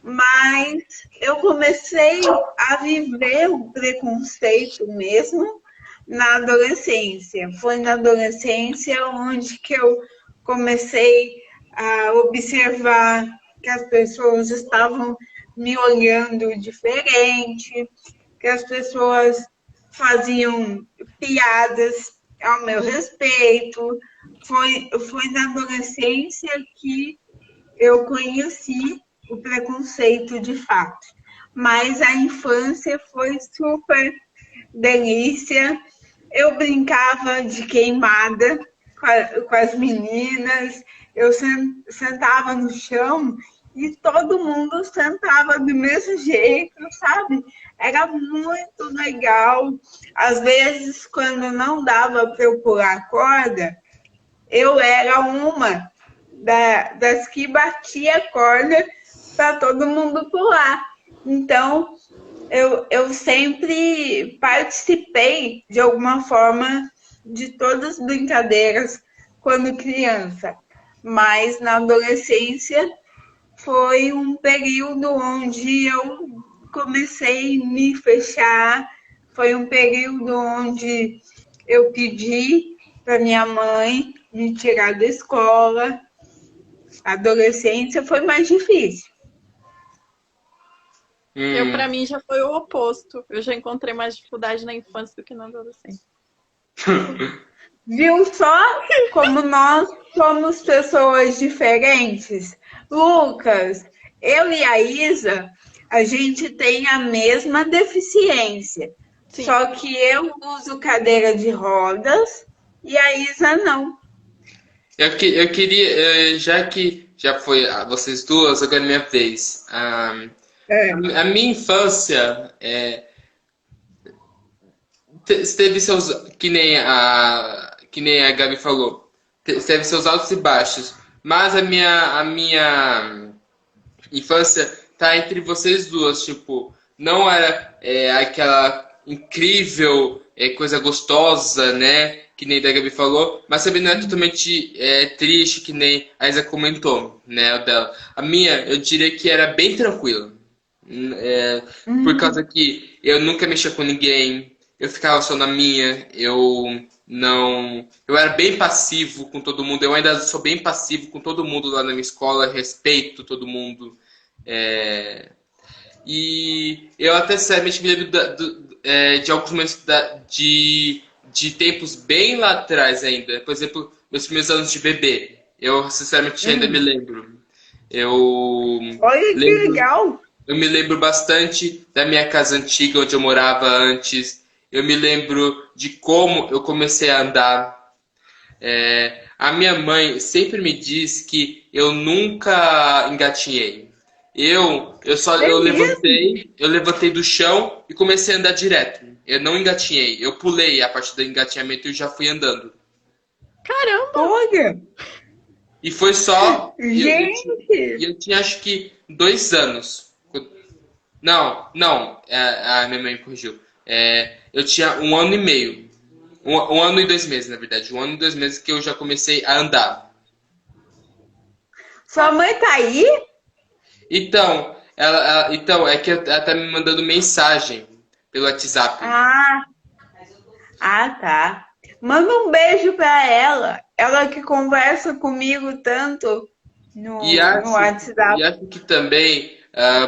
mas eu comecei a viver o preconceito mesmo na adolescência. Foi na adolescência onde que eu comecei a observar que as pessoas estavam me olhando diferente, que as pessoas faziam piadas ao meu respeito. Foi na adolescência que eu conheci o preconceito de fato. Mas a infância foi super delícia. Eu brincava de queimada com as meninas, eu sentava no chão e todo mundo sentava do mesmo jeito, sabe? Era muito legal. Às vezes, quando não dava para eu pular corda, eu era uma das que batia a corda para todo mundo pular. Então, eu sempre participei, de alguma forma, de todas as brincadeiras quando criança. Mas na adolescência foi um período onde eu comecei a me fechar, foi um período onde eu pedi para minha mãe me tirar da escola. A adolescência foi mais difícil. Para mim, já foi o oposto. Eu já encontrei mais dificuldade na infância do que na adolescência. Viu só como nós somos pessoas diferentes? Lucas, eu e a Isa, a gente tem a mesma deficiência. Sim. Só que eu uso cadeira de rodas e a Isa não. Eu queria, já que já foi vocês duas, agora é minha vez. A minha infância teve seus, que nem a Gabi falou, teve seus altos e baixos, mas a minha infância tá entre vocês duas, tipo, não era aquela incrível coisa gostosa, né? Que nem a Gabi falou, mas também não é totalmente triste, que nem a Isa comentou, né? O dela. A minha, eu diria que era bem tranquila. Por causa que eu nunca mexia com ninguém, eu ficava só na minha, eu não. Eu era bem passivo com todo mundo, eu ainda sou bem passivo com todo mundo lá na minha escola, respeito todo mundo. E eu até sinceramente me lembro de alguns momentos de tempos bem lá atrás ainda. Por exemplo, meus primeiros anos de bebê. Eu sinceramente ainda me lembro. Eu Olha que lembro, legal! eu me lembro bastante da minha casa antiga onde eu morava antes. Eu me lembro de como eu comecei a andar. A minha mãe sempre me diz que eu nunca engatinhei. Mesmo? Eu levantei do chão e comecei a andar direto. Eu não engatinhei. Eu pulei a parte do engatinhamento e já fui andando. Caramba! Olha! E foi só. Gente! Eu tinha acho que 2 anos. Não, não. A minha mãe me corrigiu. Eu tinha 1 ano e meio. 1 ano e 2 meses, na verdade. 1 ano e 2 meses que eu já comecei a andar. Sua mãe tá aí? Então, então é que ela tá me mandando mensagem pelo WhatsApp. Tá. Manda um beijo pra ela. Ela que conversa comigo tanto E no acho, WhatsApp. e acho que também,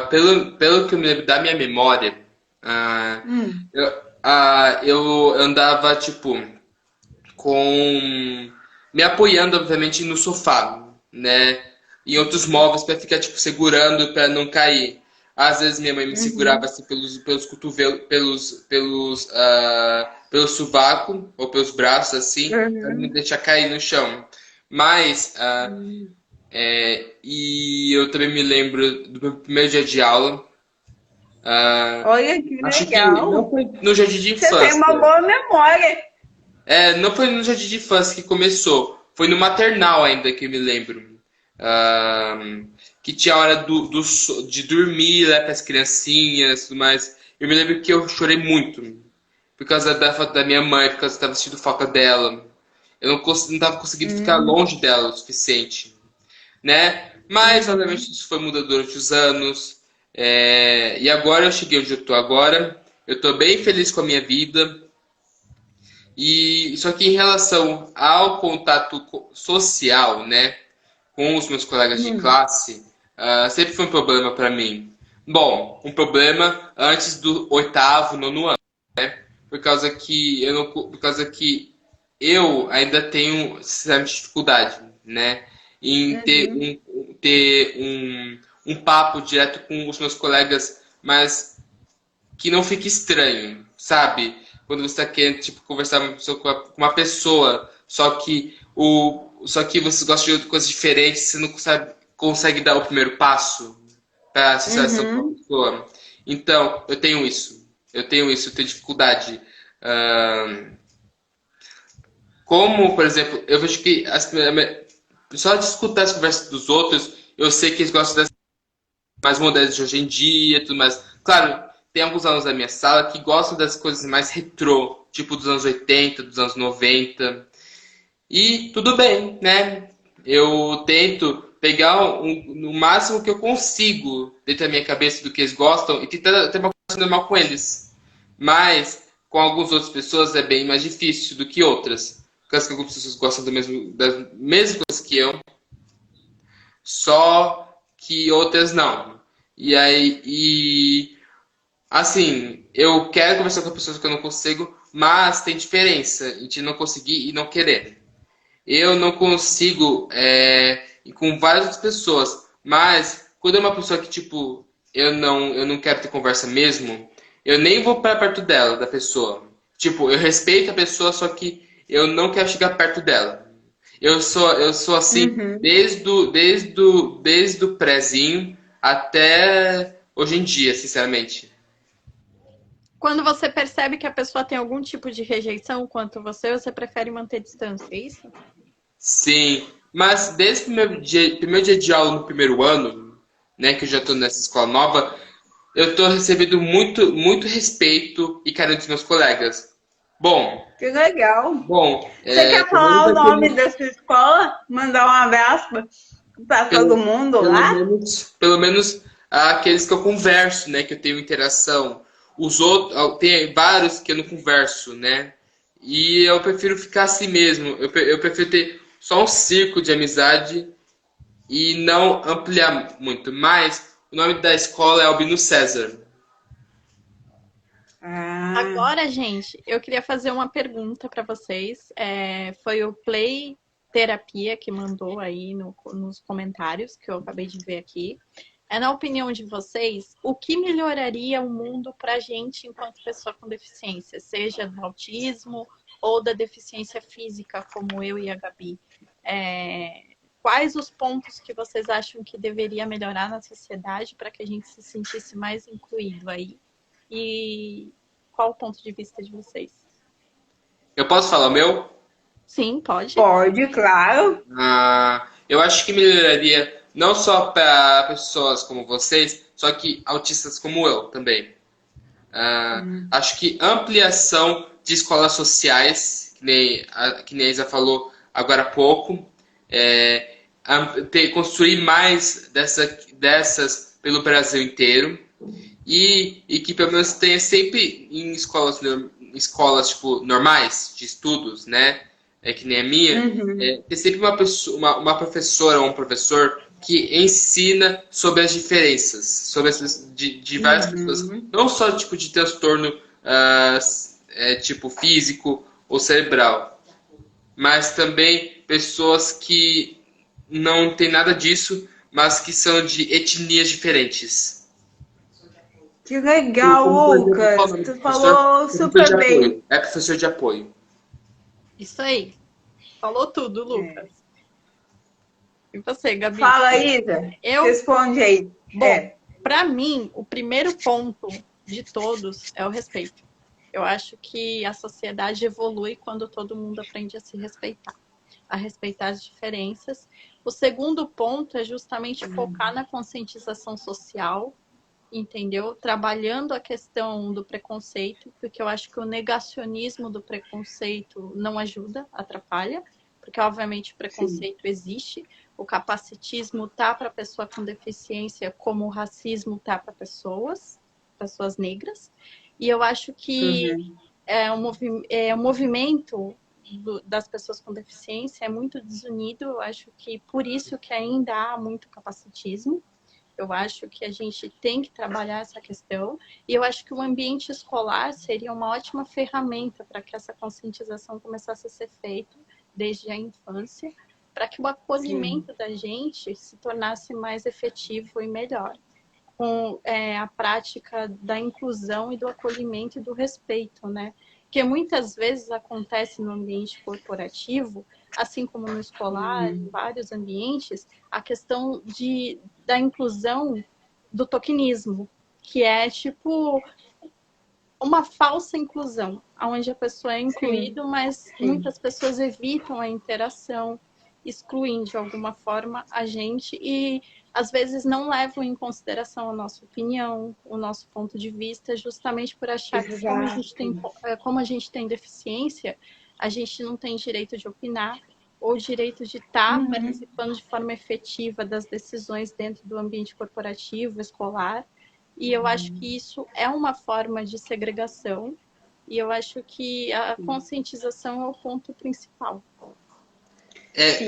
pelo que eu me lembro da minha memória, Hum. eu andava, tipo, me apoiando, obviamente, no sofá, né? Em outros móveis para ficar, tipo, segurando para não cair. Às vezes minha mãe me segurava, assim, pelos cotovelos, pelo sovaco ou pelos braços, assim, para não me Uhum. deixar cair no chão. Mas, e eu também me lembro do meu primeiro dia de aula. Olha que Acho que não legal. foi no jardim de Você tem uma infância. boa memória. Não foi no jardim de infância que começou. Foi no maternal ainda que eu me lembro. Ah, que tinha a hora de dormir, né, para as criancinhas e tudo mais. Eu me lembro que eu chorei muito. Por causa da falta da minha mãe, por causa que eu estava sentindo falta dela. Eu não estava conseguindo ficar Hum. longe dela o suficiente, né? Mas, obviamente, isso foi mudando durante os anos. E agora eu cheguei onde eu estou agora. Eu estou bem feliz com a minha vida. E só que em relação ao contato social, né, com os meus colegas de Hum. classe, sempre foi um problema para mim. Bom, um problema antes do oitavo, nono ano, por causa que por causa que eu ainda tenho certa dificuldade, né, em Uhum. ter um papo direto com os meus colegas, mas que não fique estranho, sabe? Quando você está querendo tipo, conversar com uma pessoa, só que você gosta de coisas diferentes, você não consegue dar o primeiro passo para a associação com a Uhum. pessoa. Então, eu tenho isso. Eu tenho dificuldade. Ahn, Como, por exemplo, eu vejo que só de escutar as conversas dos outros, eu sei que eles gostam mais modernos de hoje em dia, tudo mais. Claro, tem alguns alunos da minha sala que gostam das coisas mais retrô, tipo dos anos 80, dos anos 90. E tudo bem, né? Eu tento pegar o máximo que eu consigo dentro da minha cabeça do que eles gostam e tentar ter uma coisa normal com eles. Mas com algumas outras pessoas é bem mais difícil do que outras. Porque algumas pessoas gostam das mesmas coisas que eu, só que outras não. Assim, eu quero conversar com pessoas que eu não consigo, mas tem diferença entre não conseguir e não querer. Eu não consigo ir com várias outras pessoas, mas quando é uma pessoa que, tipo, eu não quero ter conversa mesmo, eu nem vou para perto dela, da pessoa. Tipo, eu respeito a pessoa, só que eu não quero chegar perto dela. Eu sou assim Uhum. desde o prézinho até hoje em dia, sinceramente. Quando você percebe que a pessoa tem algum tipo de rejeição quanto você prefere manter distância, é isso? Sim, mas desde o primeiro dia de aula no primeiro ano, né, que eu já estou nessa escola nova, eu estou recebendo muito respeito e carinho dos meus colegas. Bom, Que legal. bom, Você quer falar o nome da sua escola? Mandar um abraço para todo mundo lá? pelo menos aqueles que eu converso, né? Que eu tenho interação. Os outros, tem vários que eu não converso, né? E eu prefiro ficar assim mesmo. Eu prefiro ter só um círculo de amizade e não ampliar muito. Mas o nome da escola é Albino César. Agora, gente, eu queria fazer uma pergunta para vocês. Foi o Play Terapia que mandou aí nos comentários, que eu acabei de ver aqui. Na opinião de vocês, o que melhoraria o mundo para a gente enquanto pessoa com deficiência, seja do autismo ou da deficiência física, como eu e a Gabi? Quais os pontos que vocês acham que deveria melhorar na sociedade para que a gente se sentisse mais incluído aí? E qual o ponto de vista de vocês? Eu posso falar o meu? Sim, pode. Pode, claro. Eu acho que melhoraria não só para pessoas como vocês, só que autistas como eu também. Acho que ampliação de escolas sociais, que nem a Isa falou agora há pouco, construir mais dessas pelo Brasil inteiro e que pelo menos tenha sempre em escolas tipo, normais de estudos, né? Que nem a minha, ter sempre uma professora ou um professor que ensina sobre as diferenças, sobre de várias pessoas, não só tipo de transtorno tipo físico ou cerebral, mas também pessoas que não tem nada disso, mas que são de etnias diferentes. Que legal, Lucas. Tu falou super bem. É professor de apoio. Isso aí. Falou tudo, Lucas. E você, Gabi? Fala, Isa. Responde aí. Bom, para mim, o primeiro ponto de todos é o respeito. Eu acho que a sociedade evolui quando todo mundo aprende a se respeitar, a respeitar as diferenças. O segundo ponto é justamente focar na conscientização social, entendeu? Trabalhando a questão do preconceito, porque eu acho que o negacionismo do preconceito não ajuda, atrapalha, porque obviamente o preconceito existe, o capacitismo tá para pessoa com deficiência, como o racismo tá para pessoas negras, e eu acho que o movimento das pessoas com deficiência é muito desunido. Eu acho que por isso que ainda há muito capacitismo. Eu acho que a gente tem que trabalhar essa questão, e eu acho que o ambiente escolar seria uma ótima ferramenta para que essa conscientização começasse a ser feita desde a infância, para que o acolhimento da gente se tornasse mais efetivo e melhor, com a prática da inclusão e do acolhimento e do respeito, né? Porque muitas vezes acontece no ambiente corporativo, assim como no escolar, em vários ambientes, a questão da inclusão do tokenismo, que é tipo uma falsa inclusão, onde a pessoa é incluída, mas muitas pessoas evitam a interação, excluindo de alguma forma a gente e às vezes não levam em consideração a nossa opinião, o nosso ponto de vista, justamente por achar que como a gente tem deficiência, a gente não tem direito de opinar ou direito de estar participando de forma efetiva das decisões dentro do ambiente corporativo, escolar. E eu acho que isso é uma forma de segregação, e eu acho que a conscientização é o ponto principal.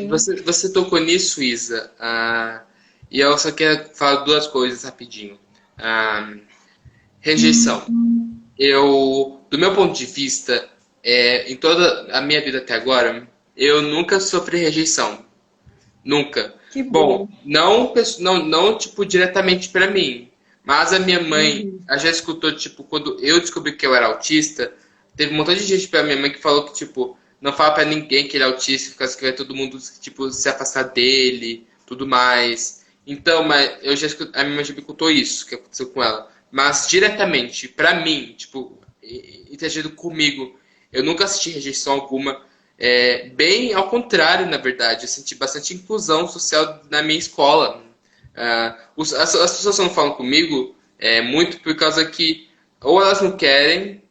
Você tocou nisso, Isa, e eu só quero falar duas coisas rapidinho. Rejeição. Do meu ponto de vista, em toda a minha vida até agora, eu nunca sofri rejeição. Nunca. Que bom. Não tipo, diretamente para mim. Mas a minha mãe, ela já escutou, tipo, quando eu descobri que eu era autista, teve um montão de gente pra minha mãe que falou que, tipo, não fala pra ninguém que ele é autista, por causa que vai todo mundo, tipo, se afastar dele, tudo mais. Então, mas a minha mãe já me contou isso, que aconteceu com ela. Mas, diretamente, pra mim, tipo, interagindo comigo, eu nunca senti rejeição alguma. Bem ao contrário, na verdade. Eu senti bastante inclusão social na minha escola. As pessoas não falam comigo muito por causa que ou elas não querem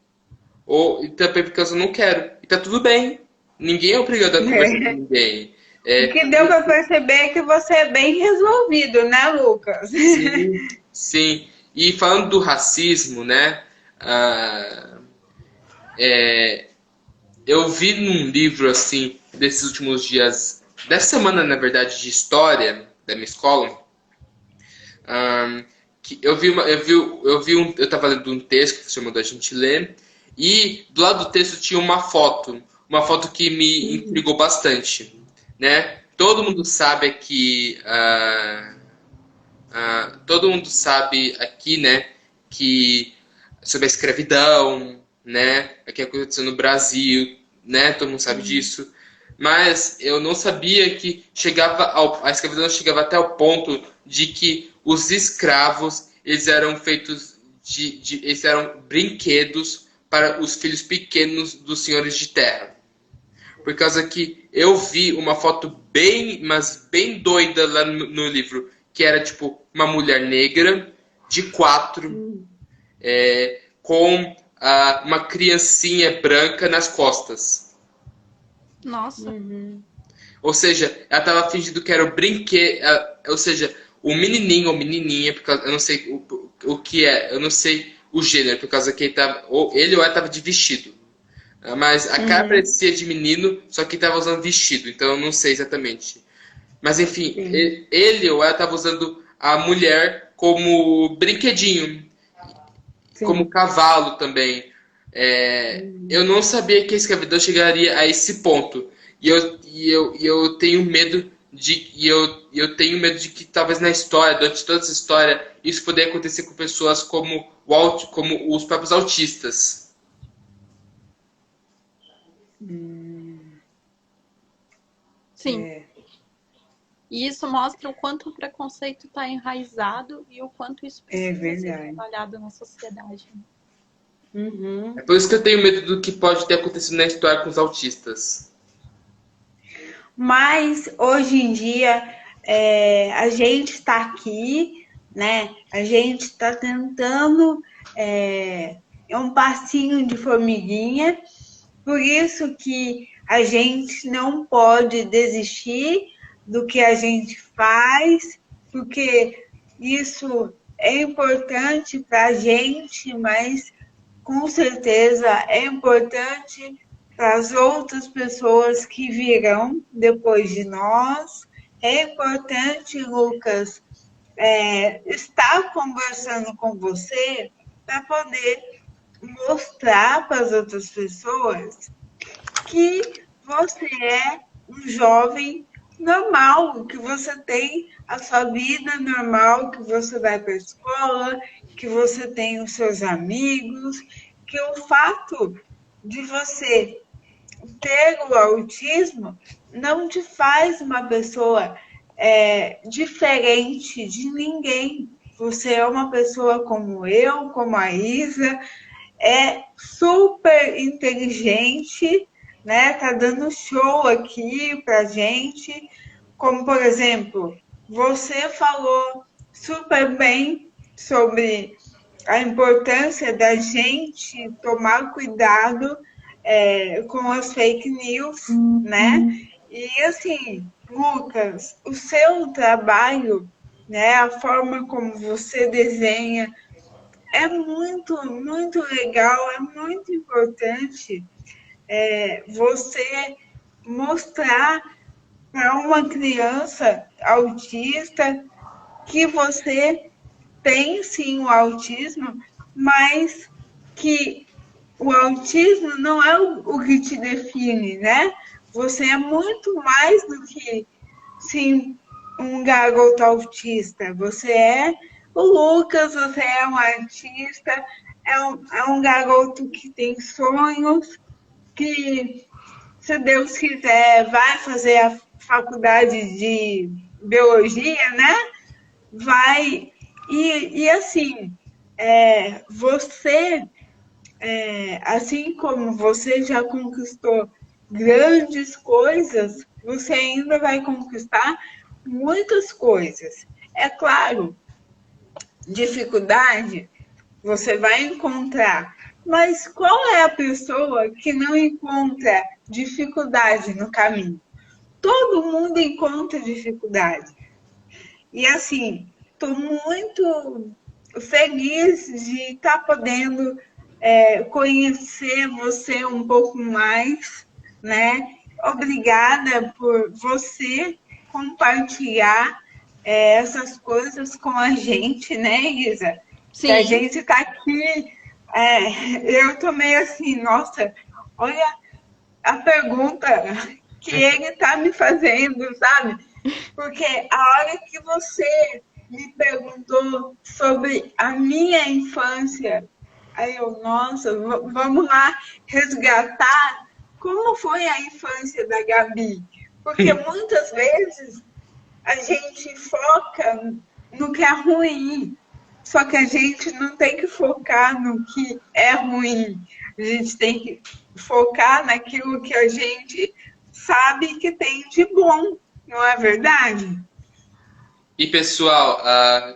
ou e também porque eu não quero. E tá tudo bem. Ninguém é obrigado a conversar com ninguém. O que deu para perceber é que você é bem resolvido, né, Lucas? Sim, sim. E falando do racismo, né? ah, eu vi num livro assim desses últimos dias, dessa semana, na verdade, de história da minha escola, que eu tava lendo um texto que você mandou a gente ler, e do lado do texto tinha uma foto que me intrigou bastante, né? Todo mundo sabe aqui, todo mundo sabe aqui, né, que sobre a escravidão, né, o que aconteceu no Brasil, né, todo mundo sabe disso. Mas eu não sabia que a escravidão chegava até o ponto de que os escravos, eles eram feitos eles eram brinquedos para os filhos pequenos dos senhores de terra. Por causa que eu vi uma foto bem, mas bem doida lá no livro, que era tipo uma mulher negra de 4, com uma criancinha branca nas costas. Nossa. Ou seja, ela estava fingindo que era o brinquedo. Ou seja, o menininho ou menininha, porque eu não sei o que é, eu não sei o gênero, por causa que ele ou ela estava de vestido. Mas a cara parecia de menino, só que estava usando vestido, então eu não sei exatamente. Mas enfim, ele ou ela estava usando a mulher como brinquedinho, como cavalo também. Eu não sabia que a escravidão chegaria a esse ponto. E eu tenho medo eu tenho medo de que talvez na história, durante toda essa história, isso poderia acontecer com pessoas como os próprios autistas. Sim. E isso mostra o quanto o preconceito está enraizado e o quanto isso precisa ser trabalhado na sociedade. É por isso que eu tenho medo do que pode ter acontecido na história com os autistas. Mas hoje em dia a gente está aqui, né? A gente está tentando um passinho de formiguinha, por isso que a gente não pode desistir do que a gente faz, porque isso é importante para a gente, mas com certeza é importante para as outras pessoas que virão depois de nós. É importante, Lucas, estar conversando com você para poder mostrar para as outras pessoas que você é um jovem normal, que você tem a sua vida normal, que você vai para a escola, que você tem os seus amigos, que o fato de você ter o autismo não te faz uma pessoa diferente de ninguém. Você é uma pessoa como eu, como a Isa, é super inteligente, né? Tá dando show aqui pra gente. Como, por exemplo, você falou super bem sobre a importância da gente tomar cuidado com as fake news, né? E assim, Lucas, o seu trabalho, né, a forma como você desenha, é muito, muito legal, é muito importante você mostrar para uma criança autista que você tem sim o autismo, mas que o autismo não é o que te define, né? Você é muito mais do que sim um garoto autista. Você é o Lucas, você é um artista, é um garoto que tem sonhos, que, se Deus quiser, vai fazer a faculdade de biologia, né? Vai. E assim, você, assim como você já conquistou grandes coisas, você ainda vai conquistar muitas coisas. É claro, dificuldade você vai encontrar, Mas qual é a pessoa que não encontra dificuldade no caminho? Todo mundo encontra dificuldade. E assim, estou muito feliz de estar podendo conhecer você um pouco mais, né? Obrigada por você compartilhar essas coisas com a gente, né, Isa? Que a Sim. gente está aqui. Eu tô meio assim, nossa, olha a pergunta que ele está me fazendo, sabe? Porque a hora que você me perguntou sobre a minha infância, aí eu, nossa, vamos lá resgatar como foi a infância da Gabi. Porque muitas vezes a gente foca no que é ruim, só que a gente não tem que focar no que é ruim. A gente tem que focar naquilo que a gente sabe que tem de bom, não é verdade? E pessoal,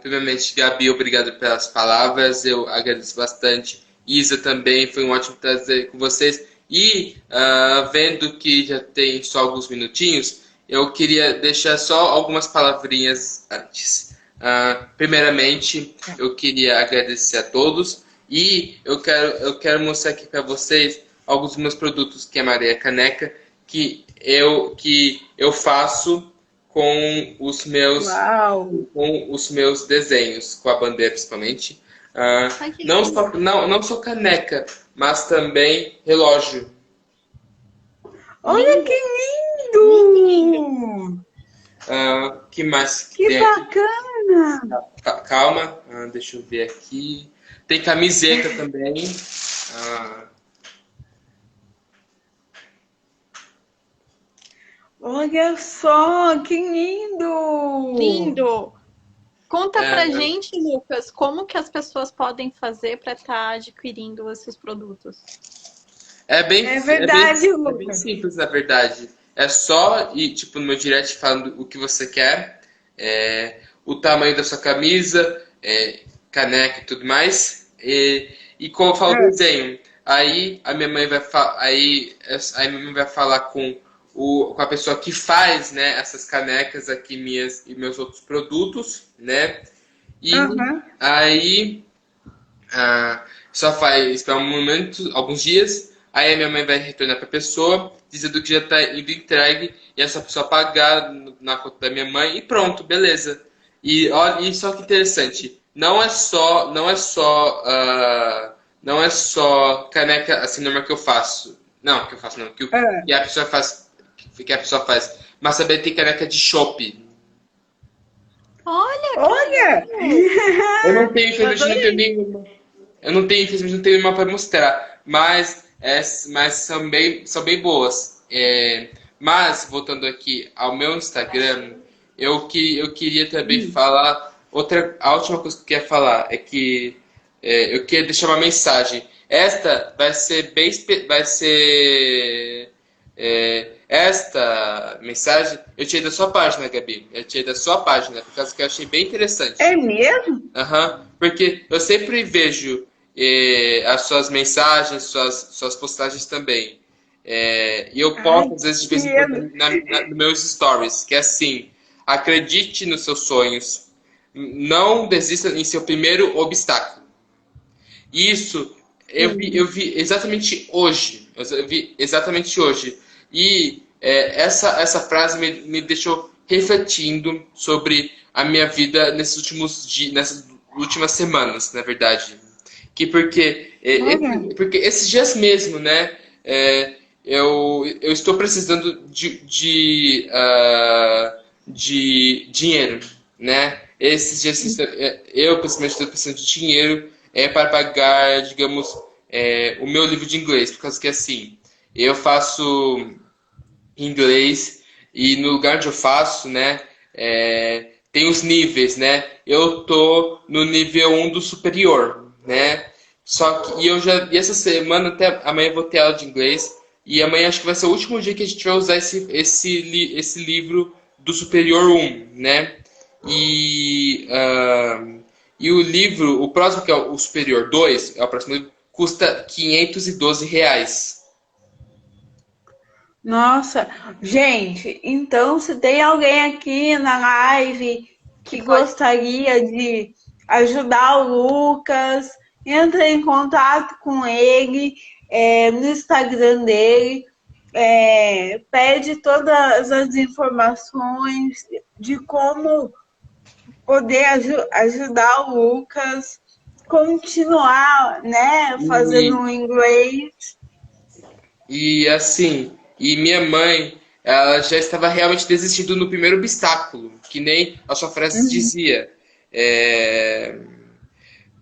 primeiramente, Gabi, obrigado pelas palavras, eu agradeço bastante. Isa também, foi um ótimo prazer com vocês. E vendo que já tem só alguns minutinhos, eu queria deixar só algumas palavrinhas antes. Primeiramente, eu queria agradecer a todos e eu quero mostrar aqui para vocês alguns dos meus produtos, que é a Maria Caneca, que eu faço com os meus Uau! com os meus desenhos, com a bandeira principalmente. Ai, que Não lindo. só, não só caneca, mas também relógio. Olha Lindo. que Lindo. lindo! Que mais que Que tem aqui? bacana! Calma, deixa eu ver aqui. Tem camiseta também. Ah, Olha só, que lindo! Lindo. Conta pra é, gente, Lucas, como que as pessoas podem fazer para estar adquirindo esses produtos? É bem, É é bem, verdade, é bem Lucas. simples, na verdade. É só ir, tipo, no meu direct falando o que você quer, o tamanho da sua camisa, caneca e tudo mais. E como eu falo do É. desenho, aí a minha mãe vai aí minha mãe vai falar com a pessoa que faz, né, essas canecas aqui minhas e meus outros produtos, né? E Aham. aí só faz esperar um momento, alguns dias, aí a minha mãe vai retornar para a pessoa, dizendo que já está indo entregue, e essa pessoa pagar na conta da minha mãe e pronto, beleza. E olha, e só que interessante, não é só caneca assim normal que eu faço. Não, que eu faço não, É. que a pessoa faz, que a pessoa faz. Mas também tem caneca de chopp. Olha, que Olha! legal. Eu não tenho, Eu infelizmente, não tenho adorei. nenhuma. Eu não tenho, infelizmente, não tenho nenhuma para mostrar, mas são bem boas. Mas, voltando aqui ao meu Instagram, eu queria também falar, a última coisa que eu queria falar é que eu queria deixar uma mensagem. Esta vai ser esta mensagem eu tirei da sua página, Gabi. Eu tirei da sua página, por causa que eu achei bem interessante. É mesmo? Aham, porque eu sempre vejo as suas mensagens, suas postagens também. E eu Ai, posto, às vezes, de que vez em quando, medo. nos meus stories, que é assim, acredite nos seus sonhos, não desista em seu primeiro obstáculo. Isso eu Sim. vi exatamente hoje. Eu vi exatamente hoje. E essa frase me deixou refletindo sobre a minha vida nesses últimos dias, nessas últimas semanas, na verdade. Olha. Porque esses dias mesmo, né? Eu estou precisando de dinheiro, né? Esses dias eu, pessoalmente, estou precisando de dinheiro para pagar, digamos, o meu livro de inglês, por causa que assim, eu faço inglês e no lugar onde eu faço, né, tem os níveis, né? Eu tô no nível 1 do superior, né? Só que e essa semana até amanhã eu vou ter aula de inglês e amanhã acho que vai ser o último dia que a gente vai usar esse livro do superior 1, né? E e o livro, o próximo que é o superior 2, é o próximo livro, custa R$ 512. Nossa, gente, então se tem alguém aqui na live que gostaria de ajudar o Lucas, entra em contato com ele no Instagram dele, pede todas as informações de como poder ajudar o Lucas, continuar, né, fazendo o inglês. E assim, e minha mãe, ela já estava realmente desistindo no primeiro obstáculo, que nem a sua frase dizia. É,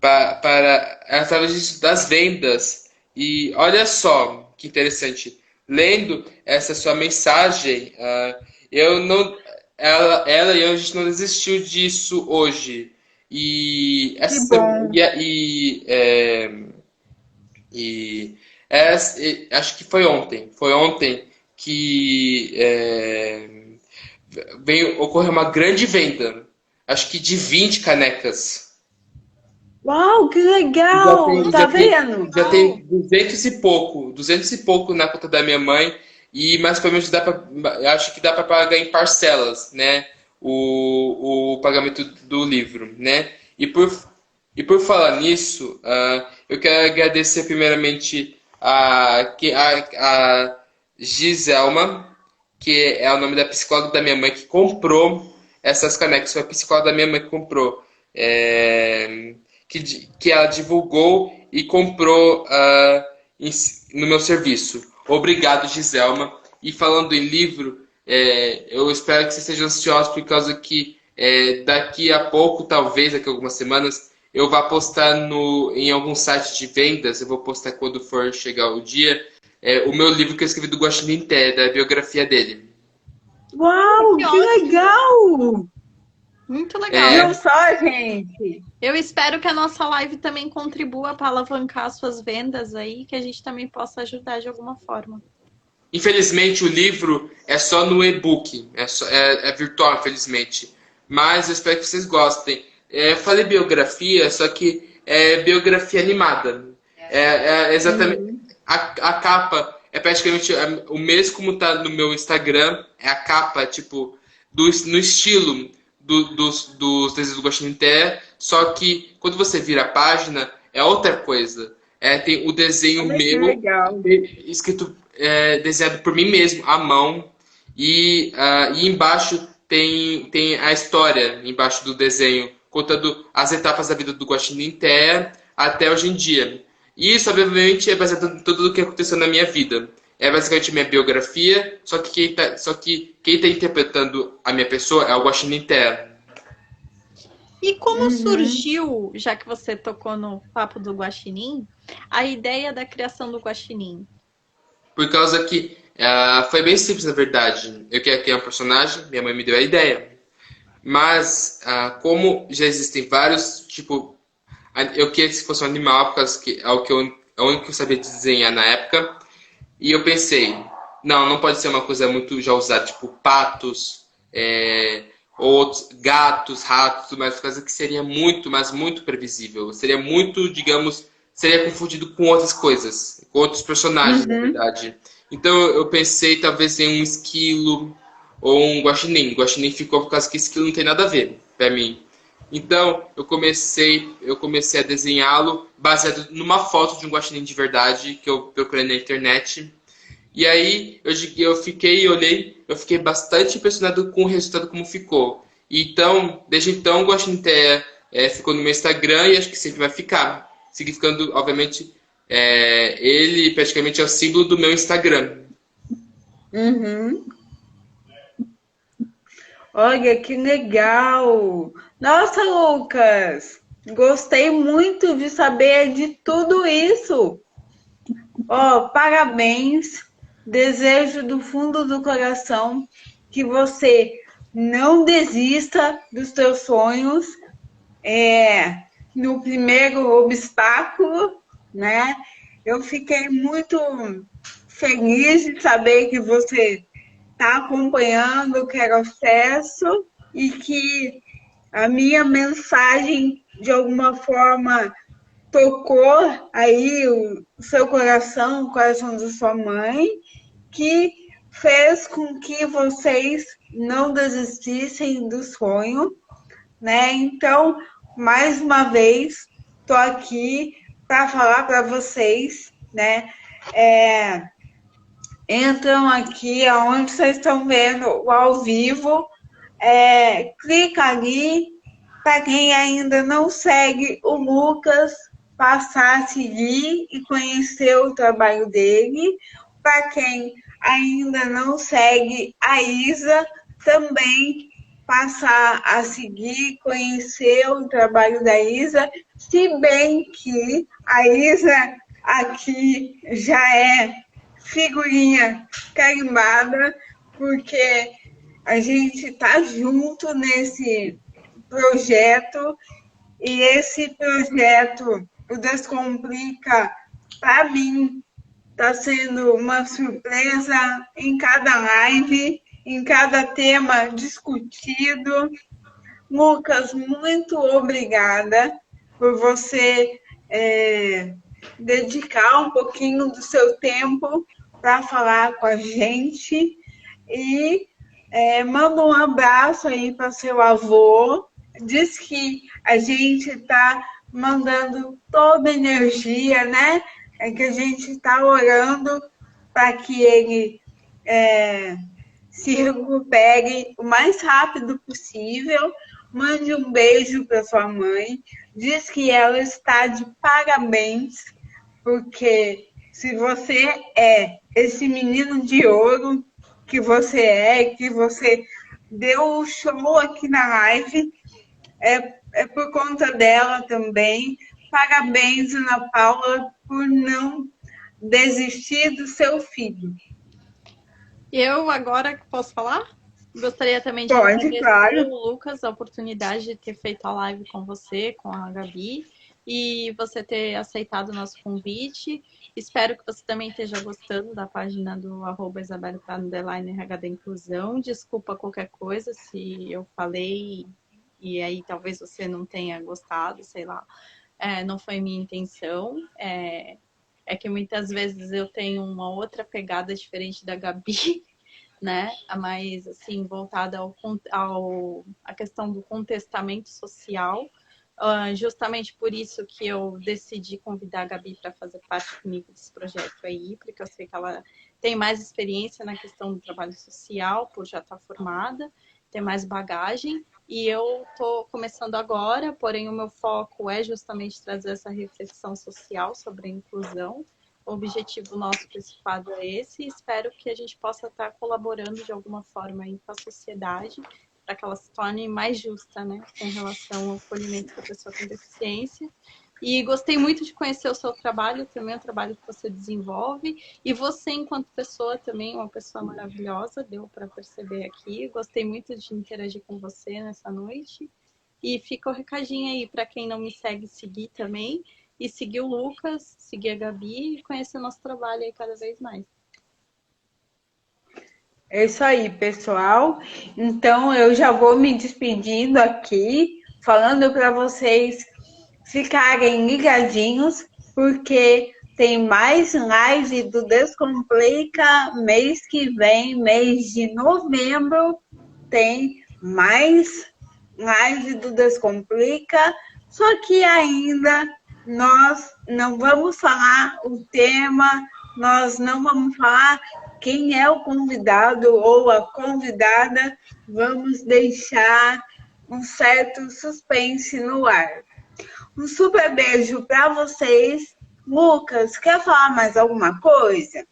ela estava desistindo das vendas. E olha só que interessante. Lendo essa sua mensagem, eu não, ela e eu, a gente não desistiu disso hoje. E Que essa bom. acho que foi ontem. Foi ontem que veio ocorrer uma grande venda. Acho que de 20 canecas. Uau, que Já legal! tem, Tá já tem, vendo? já tem 200 e pouco na conta da minha mãe. E mais ou menos acho que dá para pagar em parcelas, né? O pagamento do livro, né? E por falar nisso, eu quero agradecer primeiramente a Giselma, que é o nome da psicóloga da minha mãe, que comprou essas canecas. Foi a psicóloga da minha mãe que comprou. Que ela divulgou e comprou no meu serviço. Obrigado, Giselma. E falando em livro, eu espero que você esteja ansioso por causa que daqui a pouco, talvez daqui a algumas semanas, eu vá postar em algum site de vendas, eu vou postar quando for chegar o dia, o meu livro que eu escrevi do Guaxinim Té, da biografia dele. Uau, que legal! Muito legal. Viu só, gente? Eu espero que a nossa live também contribua para alavancar suas vendas aí, que a gente também possa ajudar de alguma forma. Infelizmente, o livro é só no e-book, é virtual, infelizmente. Mas eu espero que vocês gostem. Eu falei biografia, só que é biografia animada. Exatamente. A capa é praticamente o mesmo como tá no meu Instagram. É a capa, tipo, no estilo dos desenhos do Guaxinim Té, só que quando você vira a página, é outra coisa. Tem o desenho Olha que meu, legal. escrito, desenhado por mim mesmo, à mão, e embaixo tem a história, embaixo do desenho, contando as etapas da vida do Guaxinim Té até hoje em dia. E isso, obviamente, é baseado em tudo o que aconteceu na minha vida. É basicamente minha biografia, só que quem tá interpretando a minha pessoa é o Guaxinim Té. E como surgiu, já que você tocou no papo do Guaxinim, a ideia da criação do Guaxinim? Por causa que foi bem simples, na verdade. Eu queria criar um personagem, minha mãe me deu a ideia. Mas, como já existem vários, tipo, eu queria que fosse um animal, por causa que é o único que eu sabia desenhar na época. E eu pensei, não pode ser uma coisa muito já usada, tipo patos, outros gatos, ratos, tudo mais, por causa que seria muito, mas muito previsível. Seria muito, digamos, seria confundido com outras coisas, com outros personagens, na verdade. Então eu pensei talvez em um esquilo ou um guaxinim. Guaxinim ficou por causa que esquilo não tem nada a ver pra mim. Então eu comecei a desenhá-lo baseado numa foto de um guaxinim de verdade que eu procurei na internet. E aí eu fiquei bastante impressionado com o resultado como ficou. Então, desde então, o Guaxinim Té ficou no meu Instagram e acho que sempre vai ficar. Significando, obviamente, ele praticamente é o símbolo do meu Instagram. Olha que legal! Nossa, Lucas, gostei muito de saber de tudo isso. Ó, parabéns. Desejo do fundo do coração que você não desista dos seus sonhos no primeiro obstáculo, né? Eu fiquei muito feliz de saber que você está acompanhando o Querossesso e que a minha mensagem, de alguma forma, tocou aí o seu coração, o coração da sua mãe, que fez com que vocês não desistissem do sonho, né? Então, mais uma vez, estou aqui para falar para vocês, né? Entram aqui aonde vocês estão vendo o ao vivo, clica ali. Para quem ainda não segue o Lucas, passar a seguir e conhecer o trabalho dele. Para quem ainda não segue a Isa, também passar a seguir, conhecer o trabalho da Isa, se bem que a Isa aqui já é figurinha carimbada, porque a gente está junto nesse projeto, e esse projeto, o Descomplica, para mim, está sendo uma surpresa em cada live, em cada tema discutido. Lucas, muito obrigada por você dedicar um pouquinho do seu tempo para falar com a gente. E manda um abraço aí para seu avô. Diz que a gente está mandando toda a energia, né? Que a gente está orando para que ele se recupere o mais rápido possível. Mande um beijo para sua mãe. Diz que ela está de parabéns, porque se você é esse menino de ouro que você deu o show aqui na live, é por conta dela também. Parabéns, Ana Paula, por não desistir do seu filho. Eu agora posso falar? Gostaria também de Pode, agradecer claro. ao Lucas a oportunidade de ter feito a live com você, com a Gabi, e você ter aceitado o nosso convite. Espero que você também esteja gostando da página do @isabela_RH Inclusão. Desculpa qualquer coisa se eu falei e aí talvez você não tenha gostado, sei lá. Não foi minha intenção. É que muitas vezes eu tenho uma outra pegada diferente da Gabi, né? Mais assim, voltada à questão do contestamento social. Justamente por isso que eu decidi convidar a Gabi para fazer parte comigo desse projeto aí, porque eu sei que ela tem mais experiência na questão do trabalho social, por já estar formada, tem mais bagagem, e eu estou começando agora, porém o meu foco é justamente trazer essa reflexão social sobre a inclusão. O objetivo nosso com esse quadro é esse, e espero que a gente possa estar colaborando de alguma forma aí com a sociedade, para que ela se torne mais justa, né, com relação ao acolhimento da pessoa com deficiência. E gostei muito de conhecer o seu trabalho, também o trabalho que você desenvolve, e você, enquanto pessoa, também é uma pessoa maravilhosa, deu para perceber aqui. Gostei muito de interagir com você nessa noite. E fica o recadinho aí para quem não me segue, seguir também, e seguir o Lucas, seguir a Gabi e conhecer o nosso trabalho aí cada vez mais. É isso aí, pessoal. Então, eu já vou me despedindo aqui, falando para vocês ficarem ligadinhos, porque tem mais live do Descomplica mês que vem, mês de novembro, tem mais live do Descomplica, só que ainda nós não vamos falar o tema, nós não vamos falar quem é o convidado ou a convidada, vamos deixar um certo suspense no ar. Um super beijo para vocês. Lucas, quer falar mais alguma coisa?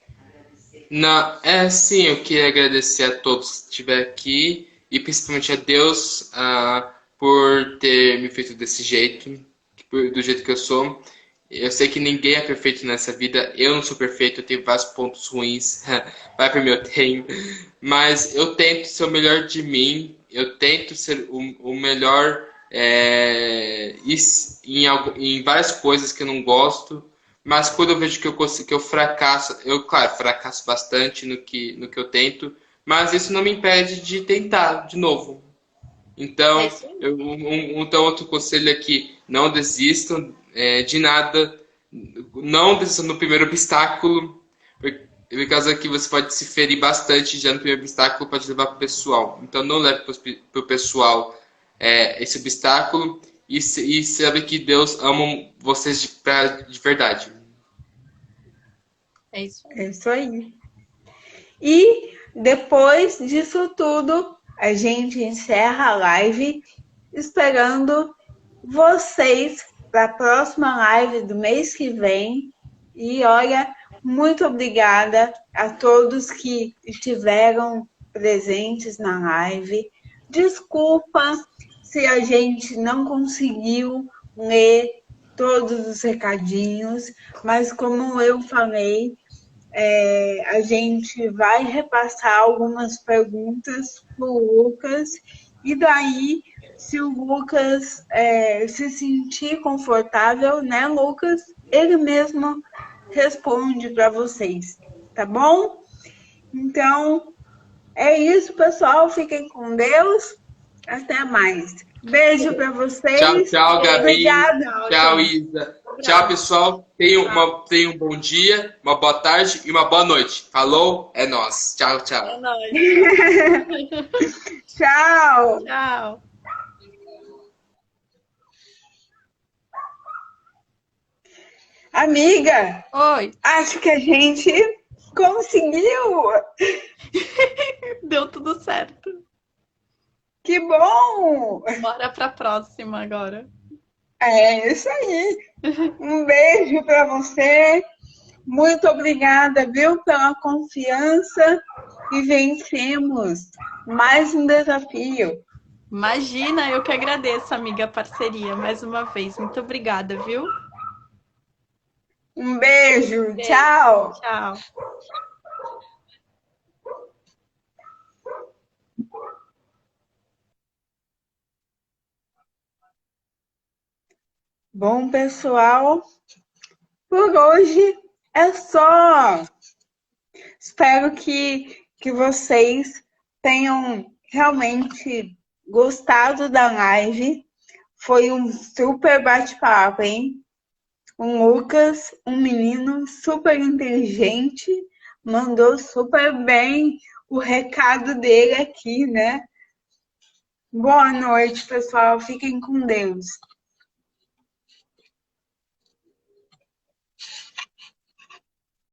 Não, sim, eu queria agradecer a todos que estiveram aqui e principalmente a Deus por ter me feito desse jeito, do jeito que eu sou. Eu sei que ninguém é perfeito nessa vida, eu não sou perfeito, eu tenho vários pontos ruins, vai para mim, eu tenho, mas eu tento ser o melhor de mim, eu tento ser o melhor em várias coisas que eu não gosto, mas quando eu vejo que eu fracasso, claro, fracasso bastante no que eu tento, mas isso não me impede de tentar de novo. Então, então outro conselho é que não desistam, de nada. Não desista no primeiro obstáculo, por causa que você pode se ferir bastante já no primeiro obstáculo, pode levar para o pessoal. Então não leve para o pessoal esse obstáculo e sabe que Deus ama vocês de verdade. É isso. É isso aí. E depois disso tudo, a gente encerra a live esperando vocês para a próxima live do mês que vem. E olha, muito obrigada a todos que estiveram presentes na live. Desculpa se a gente não conseguiu ler todos os recadinhos, mas como eu falei, a gente vai repassar algumas perguntas para o Lucas, e daí, se o Lucas se sentir confortável, né, Lucas, ele mesmo responde para vocês, tá bom? Então, é isso, pessoal. Fiquem com Deus. Até mais. Beijo para vocês. Tchau, tchau, Gabi. Obrigada. Tchau, Isa. Tchau, pessoal. Tenham um bom dia, uma boa tarde e uma boa noite. Falou? É nóis. Tchau, tchau. É nóis. Tchau. Tchau. Amiga. Oi. Acho que a gente conseguiu. Deu tudo certo. Que bom. Bora para a próxima agora. É isso aí. Um beijo para você. Muito obrigada, viu, pela confiança, e vencemos mais um desafio. Imagina, eu que agradeço, amiga, a parceria mais uma vez. Muito obrigada, viu? Um beijo. Tchau. Tchau. Bom, pessoal, por hoje é só. Espero que vocês tenham realmente gostado da live. Foi um super bate-papo, hein? O Lucas, um menino super inteligente, mandou super bem o recado dele aqui, né? Boa noite, pessoal. Fiquem com Deus.